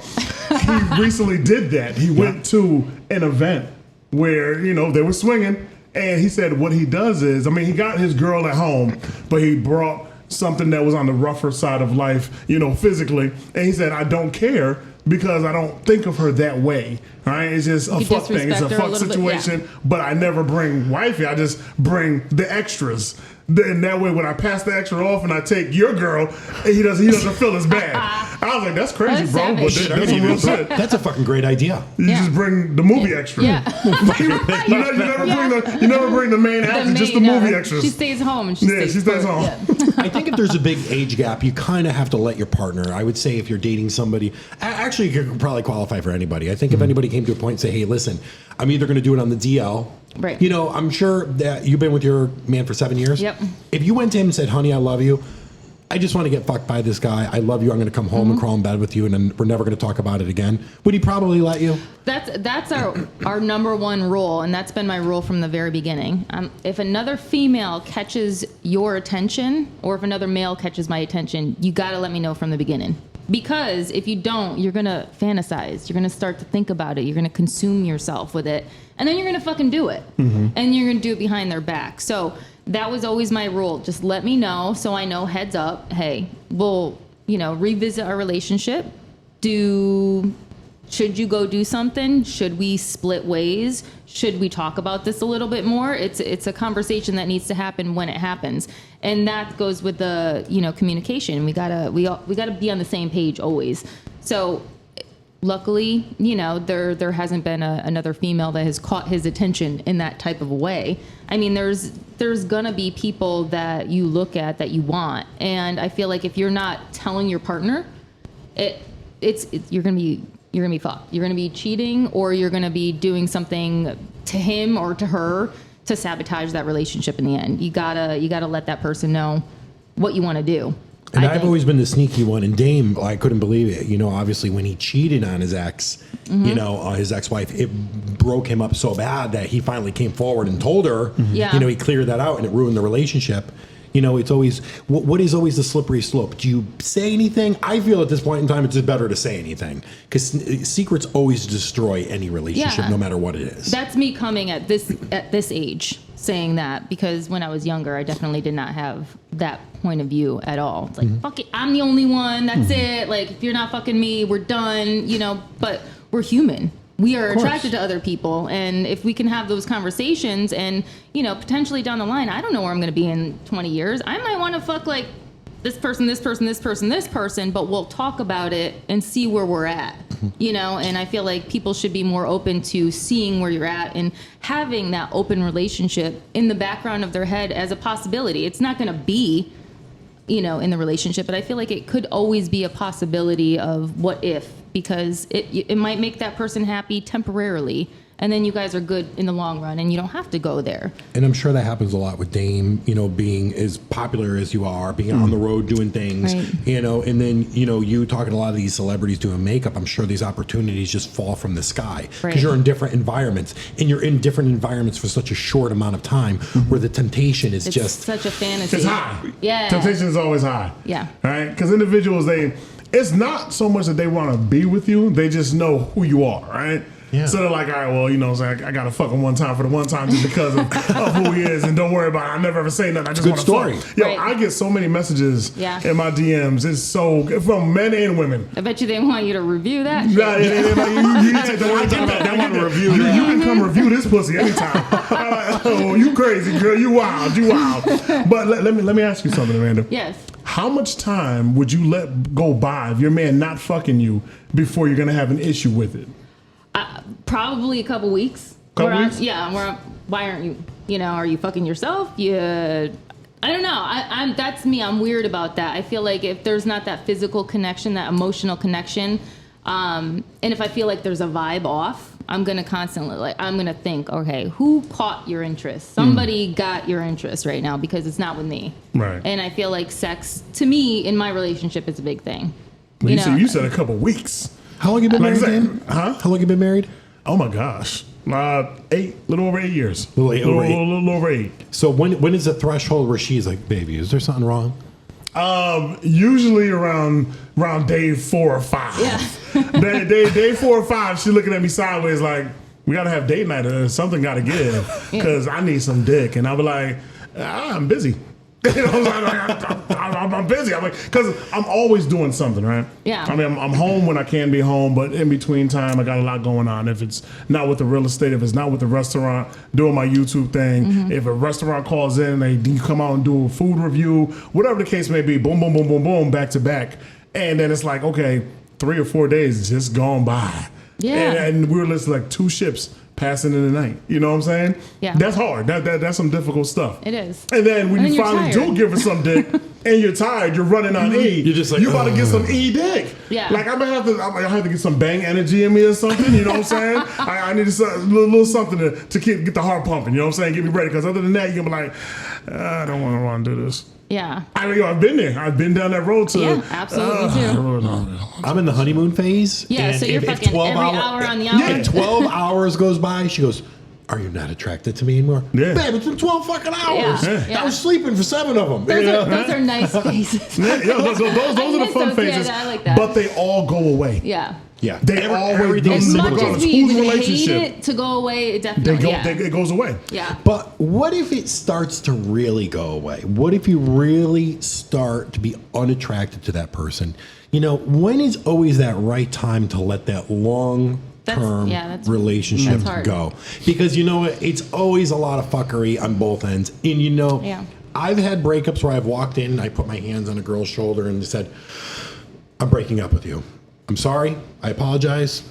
He recently did that. He went to an event where, they were swinging, and he said what he does is, he got his girl at home, but he brought something that was on the rougher side of life, you know, physically. And he said, I don't care because I don't think of her that way. Right? It's just a fuck thing. It's a fuck situation. But I never bring wifey. I just bring the extras. And that way, when I pass the extra off and I take your girl, he doesn't feel as bad. I was like, that's crazy,
that's
bro. But that's some real shit.
That's a fucking great idea.
You just bring the movie extra.
Yeah.
you never bring the main actor, just the movie extras.
She stays home. And
she stays home.
Yeah.
I think if there's a big age gap, you kind of have to let your partner. I would say if you're dating somebody, actually, you could probably qualify for anybody. I think if anybody came to a point and say, hey, listen, I'm either going to do it on the DL.
Right.
You know, I'm sure that you've been with your man for 7 years.
Yep.
If you went to him and said, honey, I love you. I just want to get fucked by this guy. I love you. I'm going to come home and crawl in bed with you, and then we're never going to talk about it again. Would he probably let you?
That's our number one rule, and that's been my rule from the very beginning. If another female catches your attention, or if another male catches my attention, you got to let me know from the beginning. Because if you don't, you're going to fantasize. You're going to start to think about it. You're going to consume yourself with it. And then you're going to fucking do it. And you're going to do it behind their back. So that was always my rule. Just let me know so I know heads up. Hey, we'll, revisit our relationship. Should you go do something? Should we split ways? Should we talk about this a little bit more? It's a conversation that needs to happen when it happens. And that goes with the, communication. We gotta be on the same page always. So luckily, there hasn't been another female that has caught his attention in that type of a way. I mean, there's gonna be people that you look at that you want. And I feel like if you're not telling your partner, you're gonna be fucked. You're gonna be cheating, or you're gonna be doing something to him or to her to sabotage that relationship in the end. You gotta let that person know what you want to do.
And I've always been the sneaky one. And Daym, I couldn't believe it. Obviously when he cheated on his ex, his ex-wife, it broke him up so bad that he finally came forward and told her. He cleared that out, and it ruined the relationship. It's always, what is always the slippery slope? Do you say anything? I feel at this point in time, it's just better to say anything, because secrets always destroy any relationship, no matter what it is.
That's me coming at this age saying that, because when I was younger, I definitely did not have that point of view at all. It's like, fuck it, I'm the only one. That's it. Like, if you're not fucking me, we're done. But we're human. We are attracted to other people, and if we can have those conversations and, potentially down the line, I don't know where I'm going to be in 20 years. I might want to fuck like this person, this person, this person, this person, but we'll talk about it and see where we're at, and I feel like people should be more open to seeing where you're at and having that open relationship in the background of their head as a possibility. It's not going to be, in the relationship, but I feel like it could always be a possibility of what if, because it might make that person happy temporarily, and then you guys are good in the long run, and you don't have to go there.
And I'm sure that happens a lot with Daym, being as popular as you are, being on the road doing things, and then, you talking to a lot of these celebrities doing makeup, I'm sure these opportunities just fall from the sky, because you're in different environments, and you're in different environments for such a short amount of time, where the temptation is just
such a fantasy.
It's high.
Yeah.
Temptation is always high.
Yeah.
Right? Because individuals, it's not so much that they want to be with you, they just know who you are, right? Yeah. So they're like, all right, well, I got to fuck him one time for the one time just because of who he is, and don't worry about it. I never ever say nothing. I just want to fuck. Yo, I get so many messages in my DMs. It's so, from men and women.
I bet you they want you to review that.
You can come review this pussy anytime. Oh, you crazy girl, you wild. But let me ask you something, Amanda.
Yes.
How much time would you let go by of your man not fucking you before you're gonna have an issue with it?
Probably a couple weeks.
Weeks?
Why aren't you? Are you fucking yourself? I don't know. That's me. I'm weird about that. I feel like if there's not that physical connection, that emotional connection, and if I feel like there's a vibe off, I'm gonna constantly I'm gonna think, okay, who caught your interest? Somebody got your interest right now, because it's not with me.
Right.
And I feel like sex, to me, in my relationship, is a big thing.
You said a couple weeks.
How long you been married, Daym?
Huh?
How long you been married?
Oh my gosh. 8, little over 8 years.
Little
over 8.
So when is the threshold where she's like, baby, is there something wrong?
Usually around day 4 or 5.
Yeah.
day 4 or 5, she's looking at me sideways like, we gotta have date night, or something gotta give, because I need some dick. And I'll be like, I'm busy. You know, I'm busy. I'm like, because I'm always doing something, right?
Yeah.
I mean, I'm home when I can be home, but in between time, I got a lot going on. If it's not with the real estate, if it's not with the restaurant, doing my YouTube thing, if a restaurant calls in, you come out and do a food review, whatever the case may be, boom, boom, boom, boom, boom, back to back. And then it's like, okay, 3 or 4 days just gone by.
Yeah.
And we were listening like 2 ships passing in the night. You know what I'm saying?
Yeah.
That's hard. That's some difficult stuff.
It is.
And then when
And
you
then
finally
you're tired.
do give her some dick and you're tired, you're running on E.
You're just like,
you about to get some E dick.
Yeah.
Like I have to get some bang energy in me or something. You know what I'm saying? I need a little something to get the heart pumping. You know what I'm saying? Get me ready. Because other than that, you're gonna be like, I don't want to do this.
Yeah.
I mean, I've been there. I've been down that road to.
Yeah, absolutely too.
I'm in the honeymoon phase.
Yeah,
and
so you're fucking every hour on the hour.
Yeah.
If 12 hours goes by, she goes, are you not attracted to me anymore?
Yeah.
Babe, it's been 12 fucking hours.
Yeah.
I was sleeping for 7 of them.
Those are nice phases.
Yeah, those are the
miss
fun
those.
phases.
Yeah, I like that.
But they all go away.
Yeah.
Yeah.
They always
everything
go
As
is
much
regardless.
as we
Whose
even hate
relationship?
it to go away, it definitely
It goes away.
Yeah.
But what if it starts to really go away? What if you really start to be unattracted to that person? You know, when is always that right time to let that long term
that's
relationship
hard.
go? Because you know what? It's always a lot of fuckery on both ends. And you know,
Yeah.
I've had breakups where I've walked in and I put my hands on a girl's shoulder and said, I'm breaking up with you. I'm sorry. I apologize.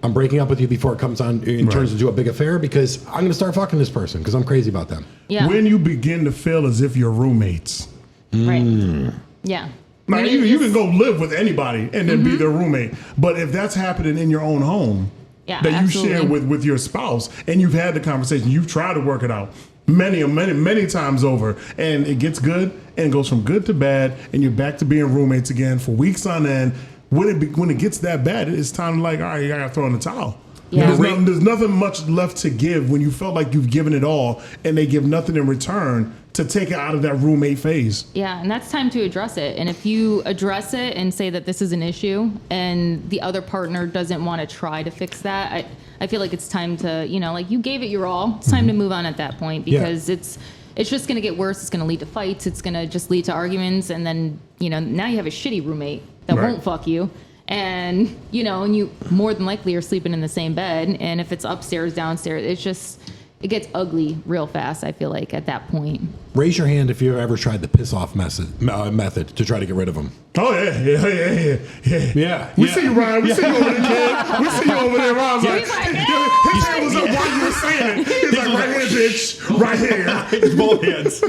I'm breaking up with you before it comes on and turns into a big affair because I'm going to start fucking this person because I'm crazy about them.
Yeah.
When you begin to feel as if you're roommates.
Right. Yeah.
Now,
When
you
it's-
can go live with anybody and then be their roommate. But if that's happening in your own home
Yeah,
that you
absolutely.
share with your spouse and you've had the conversation, you've tried to work it out many times over, and it gets good and goes from good to bad, and you're back to being roommates again for weeks on end. When it gets that bad, it's time to like, all right, you gotta throw in the towel.
Yeah.
There's nothing much left to give when you felt like you've given it all and they give nothing in return to take it out of that roommate phase.
Yeah, and that's time to address it. And if you address it and say that this is an issue and the other partner doesn't want to try to fix that, I feel like it's time to, you know, like you gave it your all. It's time to move on at that point because it's just going to get worse. It's going to lead to fights. It's going to just lead to arguments. And then, you know, now you have a shitty roommate that won't fuck you. And, you know, and you more than likely are sleeping in the same bed. And if it's upstairs, downstairs, it gets ugly real fast, I feel like, at that point.
Raise your hand if you've ever tried the piss off method to try to get rid of them.
Oh, yeah. We see you, Ryan. We see you over there, kid. We see you over there, Ryan. His hand was up while you were saying it. He's like, right here, bitch. Right here.
It's both hands.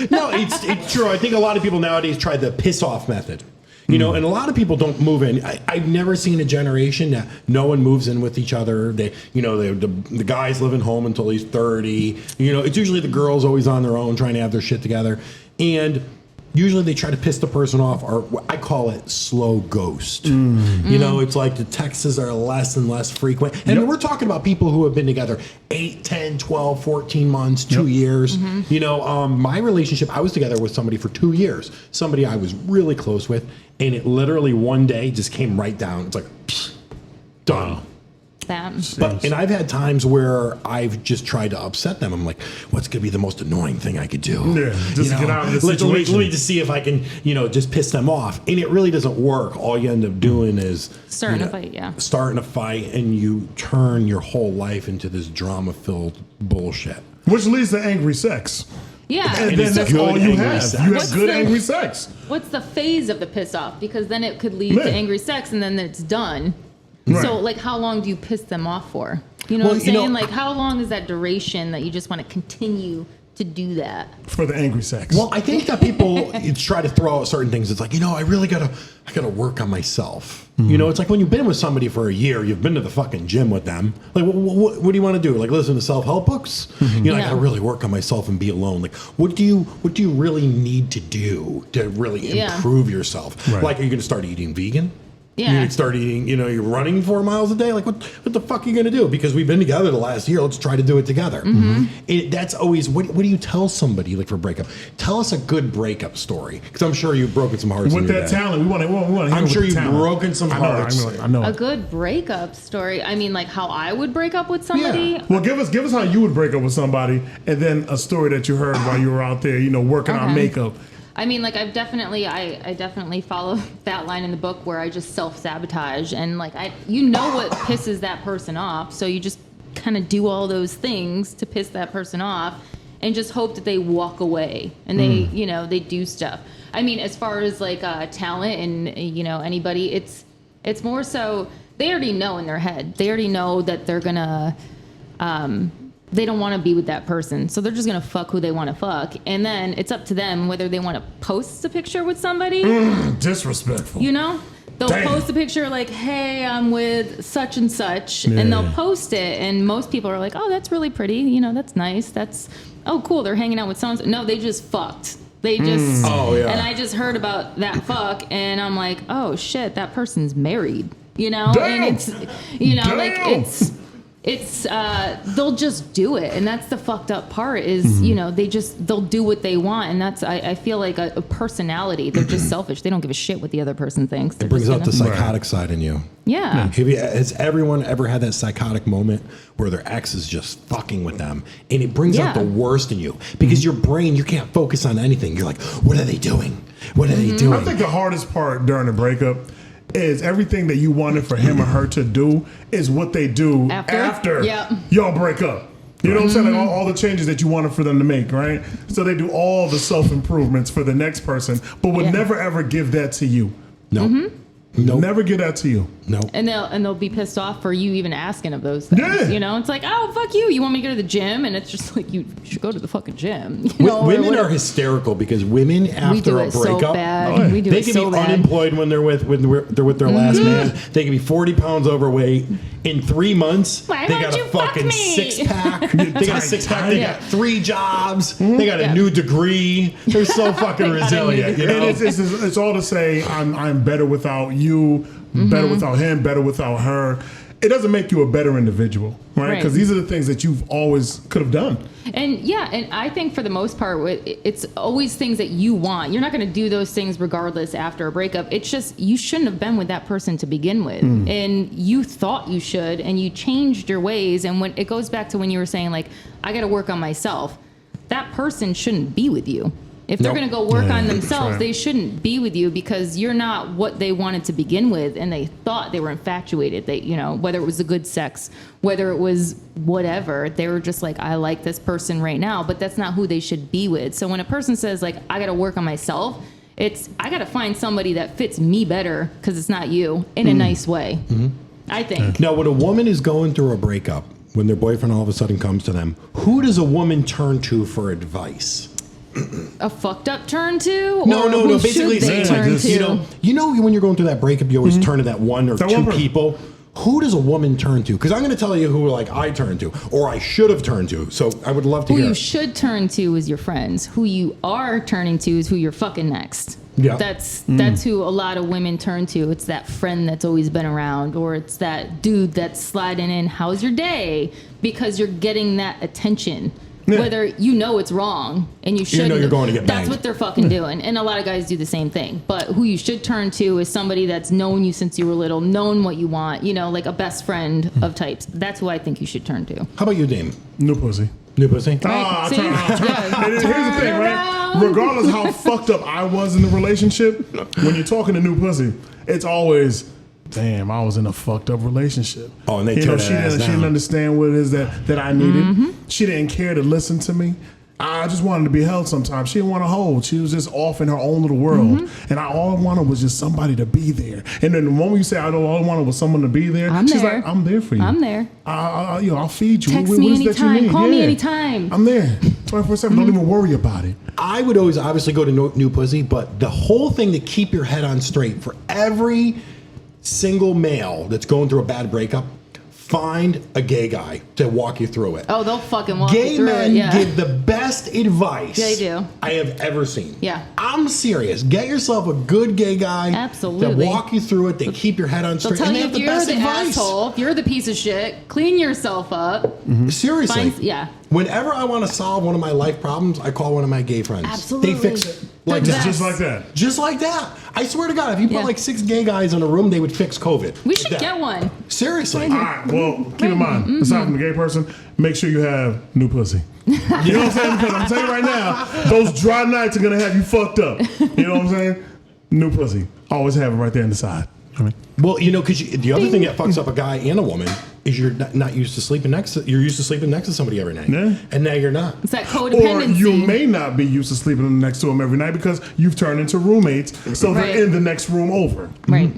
No, it's true. I think a lot of people nowadays try the piss off method. You know, and a lot of people don't move in. I've never seen a generation that no one moves in with each other. The guy's living home until he's 30. You know, it's usually the girls always on their own trying to have their shit together. And usually they try to piss the person off, or I call it slow ghost. You know, it's like the texts are less and less frequent. And we're talking about people who have been together 8, 10, 12, 14 months, 2 years. You know, my relationship, I was together with somebody for 2 years, somebody I was really close with. And it literally one day just came right down. It's like, psh, done. And I've had times where I've just tried to upset them. I'm like, what's going to be the most annoying thing I could do?
Yeah, just get out of the situation.
Let me just see if I can, you know, just piss them off. And it really doesn't work. All you end up doing is
Starting a fight, yeah.
Starting a fight, and you turn your whole life into this drama-filled bullshit.
Which leads to angry sex.
Yeah.
And then that's all you have.
Sex.
You have good angry sex.
What's the phase of the piss off? Because then it could lead to angry sex and then it's done.
Right.
So, like, how long do you piss them off for? You know what I'm saying? Like, how long is that duration that you just want to continue to do that?
For the angry sex.
Well, I think that people try to throw out certain things. It's like, you know, I gotta work on myself. You know, it's like when you've been with somebody for a year, you've been to the fucking gym with them. Like, what do you want to do? Like, listen to self-help books? You know, I gotta really work on myself and be alone. Like, what do you really need to do to really improve yourself?
Right.
Like, are you gonna start eating vegan?
Yeah.
You start eating, you're running 4 miles a day. Like, what the fuck are you going to do? Because we've been together the last year. Let's try to do it together. That's always, what do you tell somebody, like, for breakup? Tell us a good breakup story. Because I'm sure you've broken some hearts.
With that talent, we want to hear.
I'm sure you've
talent.
broken some hearts.
I know.
A good breakup story. I mean, like how I would break up with somebody.
Yeah.
Well, give us how you would break up with somebody, and then a story that you heard while you were out there, working on makeup.
I mean, like I definitely follow that line in the book where I just self-sabotage, and like what pisses that person off, so you just kind of do all those things to piss that person off, and just hope that they walk away and they do stuff. I mean, as far as like talent and anybody, it's more so they already know in their head. They already know that they're gonna. They don't want to be with that person, so they're just gonna fuck who they want to fuck, and then it's up to them whether they want to post a picture with somebody.
Disrespectful.
They'll post a picture like, "Hey, I'm with such and such," and they'll post it, and most people are like, "Oh, that's really pretty. That's nice. That's cool. They're hanging out with someone." No, they just fucked. They just and I just heard about that fuck, and I'm like, "Oh shit, that person's married."
Damn.
And it's like it's they'll just do it, and that's the fucked up part is they'll do what they want, and that's I feel like a personality. They're just selfish. They don't give a shit what the other person thinks.
It brings out the psychotic side in you.
Yeah.
Has everyone ever had that psychotic moment where their ex is just fucking with them, and it brings out the worst in you because your brain, you can't focus on anything. You're like, what are they doing? What are they doing?
I think the hardest part during a breakup is everything that you wanted for him or her to do is what they do after y'all break up. You know what I'm saying? Like all the changes that you wanted for them to make, right? So they do all the self-improvements for the next person, but would never ever give that to you.
No. Nope.
Never give that to you.
No.
And they'll be pissed off for you even asking of those things.
Yeah.
It's like, oh, fuck you. You want me to go to the gym? And it's just like, you should go to the fucking gym.
Women are hysterical because women after a breakup,
they
can be unemployed when they're with their last man. They can be 40 pounds overweight. In 3 months, they got a fucking six-pack. They got a six-pack. They got 3 jobs. They got a new degree. They're so fucking resilient.
It's all to say I'm better without you, better without him, better without her. It doesn't make you a better individual, right? Because these are the things that you've always could have done.
And I think for the most part, it's always things that you want. You're not going to do those things regardless after a breakup. It's just you shouldn't have been with that person to begin with, and you thought you should, and you changed your ways. And when it goes back to when you were saying like, I got to work on myself, that person shouldn't be with you. If they're going to go work on themselves, they shouldn't be with you because you're not what they wanted to begin with, and they thought they were infatuated. They, whether it was the good sex, whether it was whatever, they were just like, I like this person right now, but that's not who they should be with. So when a person says like, I got to work on myself, it's I got to find somebody that fits me better because it's not you in a nice way. I think.
Now, when a woman is going through a breakup, when their boyfriend all of a sudden comes to them, who does a woman turn to for advice?
A fucked up turn to?
No. Basically,
turn to?
You know, when you're going through that breakup, you always turn to that one or two people. Who does a woman turn to? Because I'm going to tell you who I turn to, or I should have turned to. So I would love to hear.
Who you should turn to is your friends. Who you are turning to is who you're fucking next.
Yeah.
That's who a lot of women turn to. It's that friend that's always been around, or it's that dude that's sliding in, how's your day? Because you're getting that attention. Yeah. Whether it's wrong and you shouldn't.
You're going to get banged.
That's what they're fucking doing. And a lot of guys do the same thing. But who you should turn to is somebody that's known you since you were little, known what you want, like a best friend of types. That's who I think you should turn to.
How about you, Daym?
New pussy.
New pussy?
Right.
Here's the thing, right? Regardless how fucked up I was in the relationship, when you're talking to new pussy, it's always, damn, I was in a fucked up relationship.
Oh, and they turned
she didn't understand what it is that I needed. She didn't care to listen to me. I just wanted to be held sometimes. She didn't want to hold. She was just off in her own little world. And all I wanted was just somebody to be there. And then the moment you say, all I wanted was someone to be there, she's like, I'm there for you.
I'm there.
I'll feed you.
Text me anytime. Call me anytime.
I'm there. 24/7. Don't even worry about it.
I would always obviously go to new pussy, but the whole thing to keep your head on straight for every single male that's going through a bad breakup, find a gay guy to walk you through it.
Oh, they'll fucking walk
Gay
you through
men
it. Yeah.
give the best advice
They do.
I have ever seen.
Yeah.
I'm serious. Get yourself a good gay guy
Absolutely.
to walk you through it, to keep your head on
They'll
straight.
tell
And they
you
have
if
the
you're
best
the
advice.
asshole, if you're the piece of shit, clean yourself up.
Seriously.
Yeah.
Whenever I want to solve one of my life problems, I call one of my gay friends.
Absolutely.
They fix it. Like
They're
that.
Just like that.
Just like that. I swear to God, if you put
Yeah.
like 6 gay guys in a room, they would fix COVID.
We
Like
should
that.
get one.
Seriously.
All right. Well, keep in mind, aside from the gay person, make sure you have new pussy. You know what I'm saying? Because I'm telling you right now, those dry nights are gonna have you fucked up. You know what I'm saying? New pussy. Always have it right there in the side. I mean,
Well, because the other thing that fucks up a guy and a woman is you're not used to sleeping next to. You're used to sleeping next to somebody every night,
Yeah.
and now you're not.
It's that
or
codependency.
you may not be used to sleeping next to them every night because you've turned into roommates, so
Right.
they're in the next room over.
Right.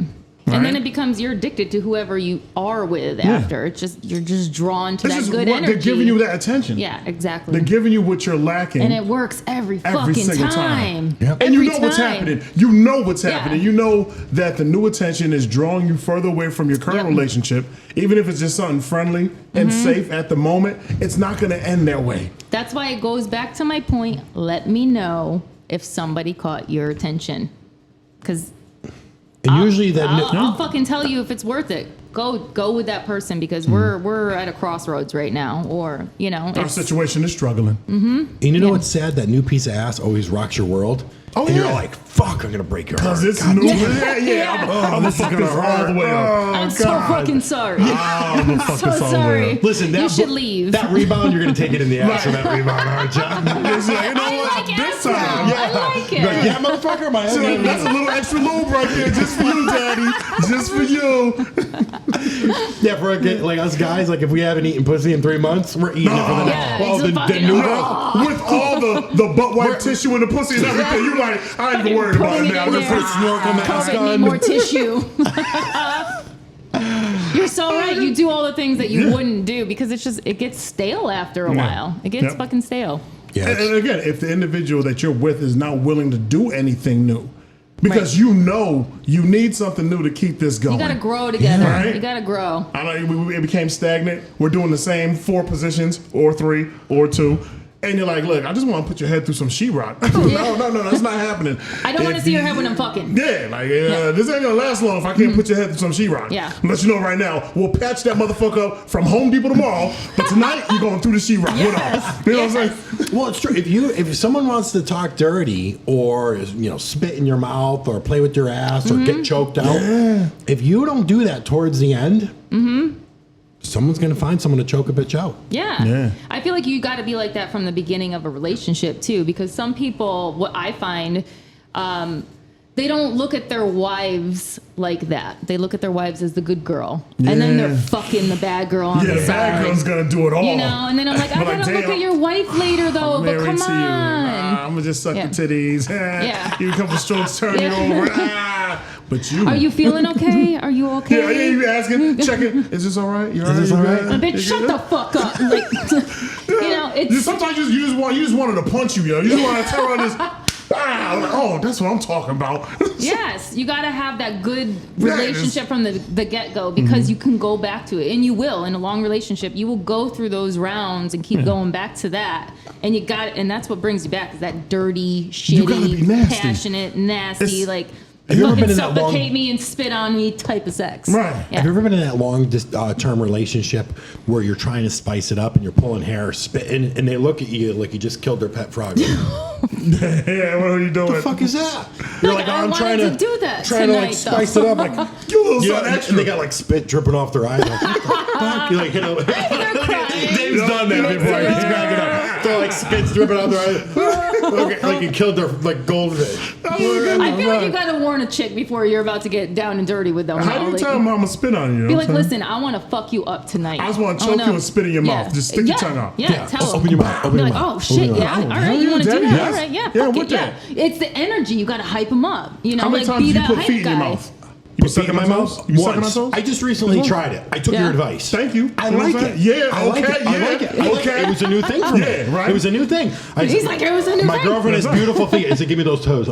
Right.
And then it becomes you're addicted to whoever you are with after. It's just you're just drawn to
It's
that
just
good
what
energy.
they're giving you that attention.
Yeah, exactly.
They're giving you what you're lacking.
and it works every fucking
single
time.
Yep.
And you
Every
know what's
time.
happening. You know what's
Yeah.
happening. You know that the new attention is drawing you further away from your current
Yep.
relationship. Even if it's just something friendly and safe at the moment, it's not going to end that way.
That's why it goes back to my point. Let me know if somebody caught your attention. Because
And usually that.
I'll fucking tell you if it's worth it. Go with that person because we're at a crossroads right now. Or,
Our
it's,
situation is struggling.
And you know what's sad? That new piece of ass always rocks your world.
Oh,
and
yeah.
you're like, fuck, I'm gonna break your heart.
Because it's
God
new.
damn.
Yeah. I'm
this is
fucking
gonna
all the way up.
I'm so fucking sorry.
I'm gonna fuck
So
this all the way
sorry.
up.
Listen,
You should leave.
That rebound, you're gonna take it in the ass for that rebound, aren't you?
It's like, you know
I
what?
like
This
acid.
time.
I like it.
Like, yeah, motherfucker, my
She's like, that's a little extra lube right there just for you, daddy. Just for you.
Yeah, for like us guys, like if we haven't eaten pussy in 3 months, we're eating it for the
Yeah,
next. Well,
it's a
the
fucking-
new
With all the butt wipe tissue and the pussy and everything, you like, I ain't even worried about
Putting
it now.
in
Just
there.
put snorkel mask
COVID need
on.
more tissue. You're so right. You do all the things that you wouldn't do because it gets stale after a
Yeah.
while. It gets
Yep.
fucking stale.
Yeah,
And again, if the individual that you're with is not willing to do anything new, because you know you need something new to keep this going.
You gotta grow together.
Yeah. Right?
You gotta grow.
I know it became stagnant. We're doing the same 4 positions or 3 or 2. And you're like, look, I just want to put your head through some sheetrock. No, that's not happening.
I don't want to
If
see your
you-
head when I'm fucking.
Yeah, like this ain't gonna last long if I can't put your head through some sheetrock.
Yeah.
Let you know right now, we'll patch that motherfucker up from Home Depot tomorrow, but tonight you're going through the sheetrock.
Yes.
What else? You know what I'm saying?
well, it's true. If someone wants to talk dirty or spit in your mouth or play with your ass or get choked out, if you don't do that towards the end, someone's gonna find someone to choke a bitch out.
Yeah.
Yeah.
I feel like you got to be like that from the beginning of a relationship too, because some people, what I find, they don't look at their wives like that. They look at their wives as the good girl, and then they're
Yeah.
fucking the bad girl on
Yeah,
the
the
side.
bad girl's gonna do it all.
You know, and then I'm like, I
But like,
gotta look
damn,
at your wife later though.
I'm
But
married
come
to you.
on.
I'm gonna just suck
Yeah.
the titties.
Yeah.
You a couple strokes turn you
Yeah.
over. But you.
Are you feeling okay? Are you okay?
Yeah, you asking, checking. Is this all right? You all right?
this
You
all
good?
right?
Bitch, shut the fuck up. Like, it's
Sometimes you just wanted to punch you, yo. You just want to turn on this. That's what I'm talking about.
yes, you got to have that good relationship from the get-go because you can go back to it, and you will in a long relationship. You will go through those rounds and keep going back to that, and and that's what brings you back is that dirty,
You gotta be
shitty,
nasty.
passionate, nasty,
It's-
like
Have you ever
fucking
been in that long-
suffocate me and spit on me type of sex.
Right.
Yeah.
Have you ever been in that long term relationship where you're trying to spice it up and you're pulling hair, spitting, and they look at you like you just killed their pet frog?
Yeah, what are you doing?
What the fuck is that? You're
Like, I
I'm
wanted
trying
to do that
trying to like
tonight,
spice
though.
it up, like
You a little
yeah,
something extra.
and they got like spit dripping off their eyes. Like, what the fuck? You're like, Dave's done that before. He's cracking up. So like spit's dripping off their eyes. Like you killed their like goldfish.
I feel like you got to warn a chick before you're about to get down and dirty with them.
How do you
Like,
tell them I'm gonna spit on you?
Be like, listen, I want to fuck you up tonight.
I just wanna choke you and spit in your mouth. Just stick your tongue out.
Yeah,
Yeah,
tell
open
them.
your mouth, open
Be
your
like,
mouth,
oh
open
shit,
your
yeah,
mouth.
all
hell
right, you
yeah,
want to do
Daddy,
that?
yes.
All right, yeah,
Yeah,
fuck
with
it, yeah.
that.
It's the energy. You got to hype them up. You know,
How many
like
times
be
do you
that
put
hype
feet in
guy.
your mouth? You
Put feet in my mouth
You sucking on
once.
toes?
I just recently tried it. I took
Yeah.
your advice.
Thank you.
I
You know
like
what I'm
it.
saying? Yeah,
I like
okay,
it. I like it.
yeah,
I like it.
okay.
It was a new thing for me.
Yeah, right.
It was a new thing.
He's like, it was a new
My
thing.
girlfriend has beautiful feet. I said, give me those toes.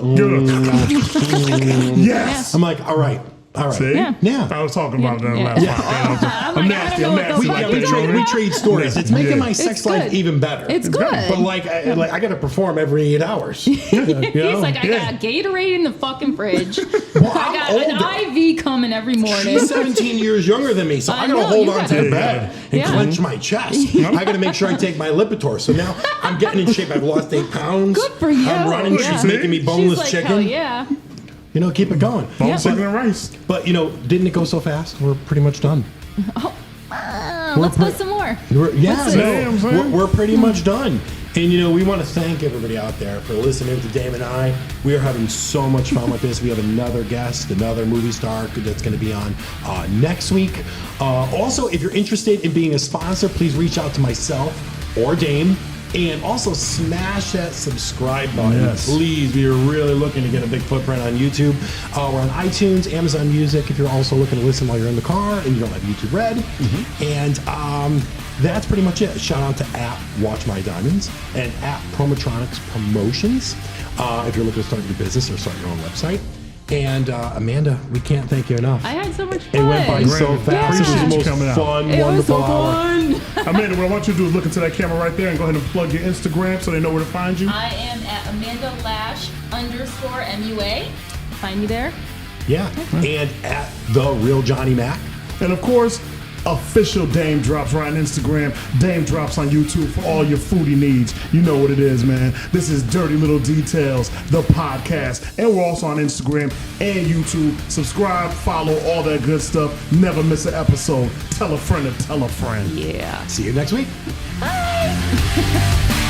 Yes.
I'm like, all right. All right.
See?
Yeah.
I was talking about that
Yeah.
last
Yeah.
podcast.
I'm like, I don't know what the fuck you're talking
We
about.
trade stories. It's making my
It's
sex life
good.
even better.
It's good.
But like I got to perform every 8 hours. You know?
He's like, I
Yeah.
got Gatorade in the fucking fridge.
Well,
I got an IV coming every morning.
She's 17 years younger than me, so I,
I
gotta
know,
hold
you
on
got
to the
it.
bed and
Yeah.
clench my chest. I gotta make sure I take my Lipitor. So now I'm getting in shape. I've lost 8 pounds.
Good for you.
I'm running.
Yeah.
She's making me boneless
She's like,
chicken.
hell yeah.
You know, keep it going.
Bone
Yeah.
chicken and rice.
But you know, didn't it go so fast? We're pretty much done.
Let's put some more.
Yeah,
Damn, son.
we're pretty much done. And you know, we want to thank everybody out there for listening to Daym and I. We are having so much fun with this. We have another guest, another movie star that's going to be on next week. Also, if you're interested in being a sponsor, please reach out to myself or Daym. And also smash that subscribe button.
Yes.
Please, we are really looking to get a big footprint on YouTube. We're on iTunes, Amazon Music, if you're also looking to listen while you're in the car and you don't have YouTube Red. And that's pretty much it. Shout out to @WatchMyDiamonds and @Promotronics Promotions if you're looking to start your business or start your own website. And Amanda, we can't thank you enough.
I had so much
It
fun.
went by so
Great.
fast.
Yeah.
It was the
Appreciate you
most
coming out.
fun,
It was
wonderful
so
hour.
fun.
Amanda, what I want you to do is look into that camera right there and go ahead and plug your Instagram so they know where to find you.
I am at AmandaLash_MUA. Find me there.
Yeah. And @The Real Johnny Mac.
And of course, official Daym Drops right on Instagram. Daym Drops on YouTube for all your foodie needs. You know what it is, man. This is Dirty Little Details, the podcast. And we're also on Instagram and YouTube. Subscribe, follow, all that good stuff. Never miss an episode. Tell a friend to tell a friend.
Yeah.
See you next week.
Bye.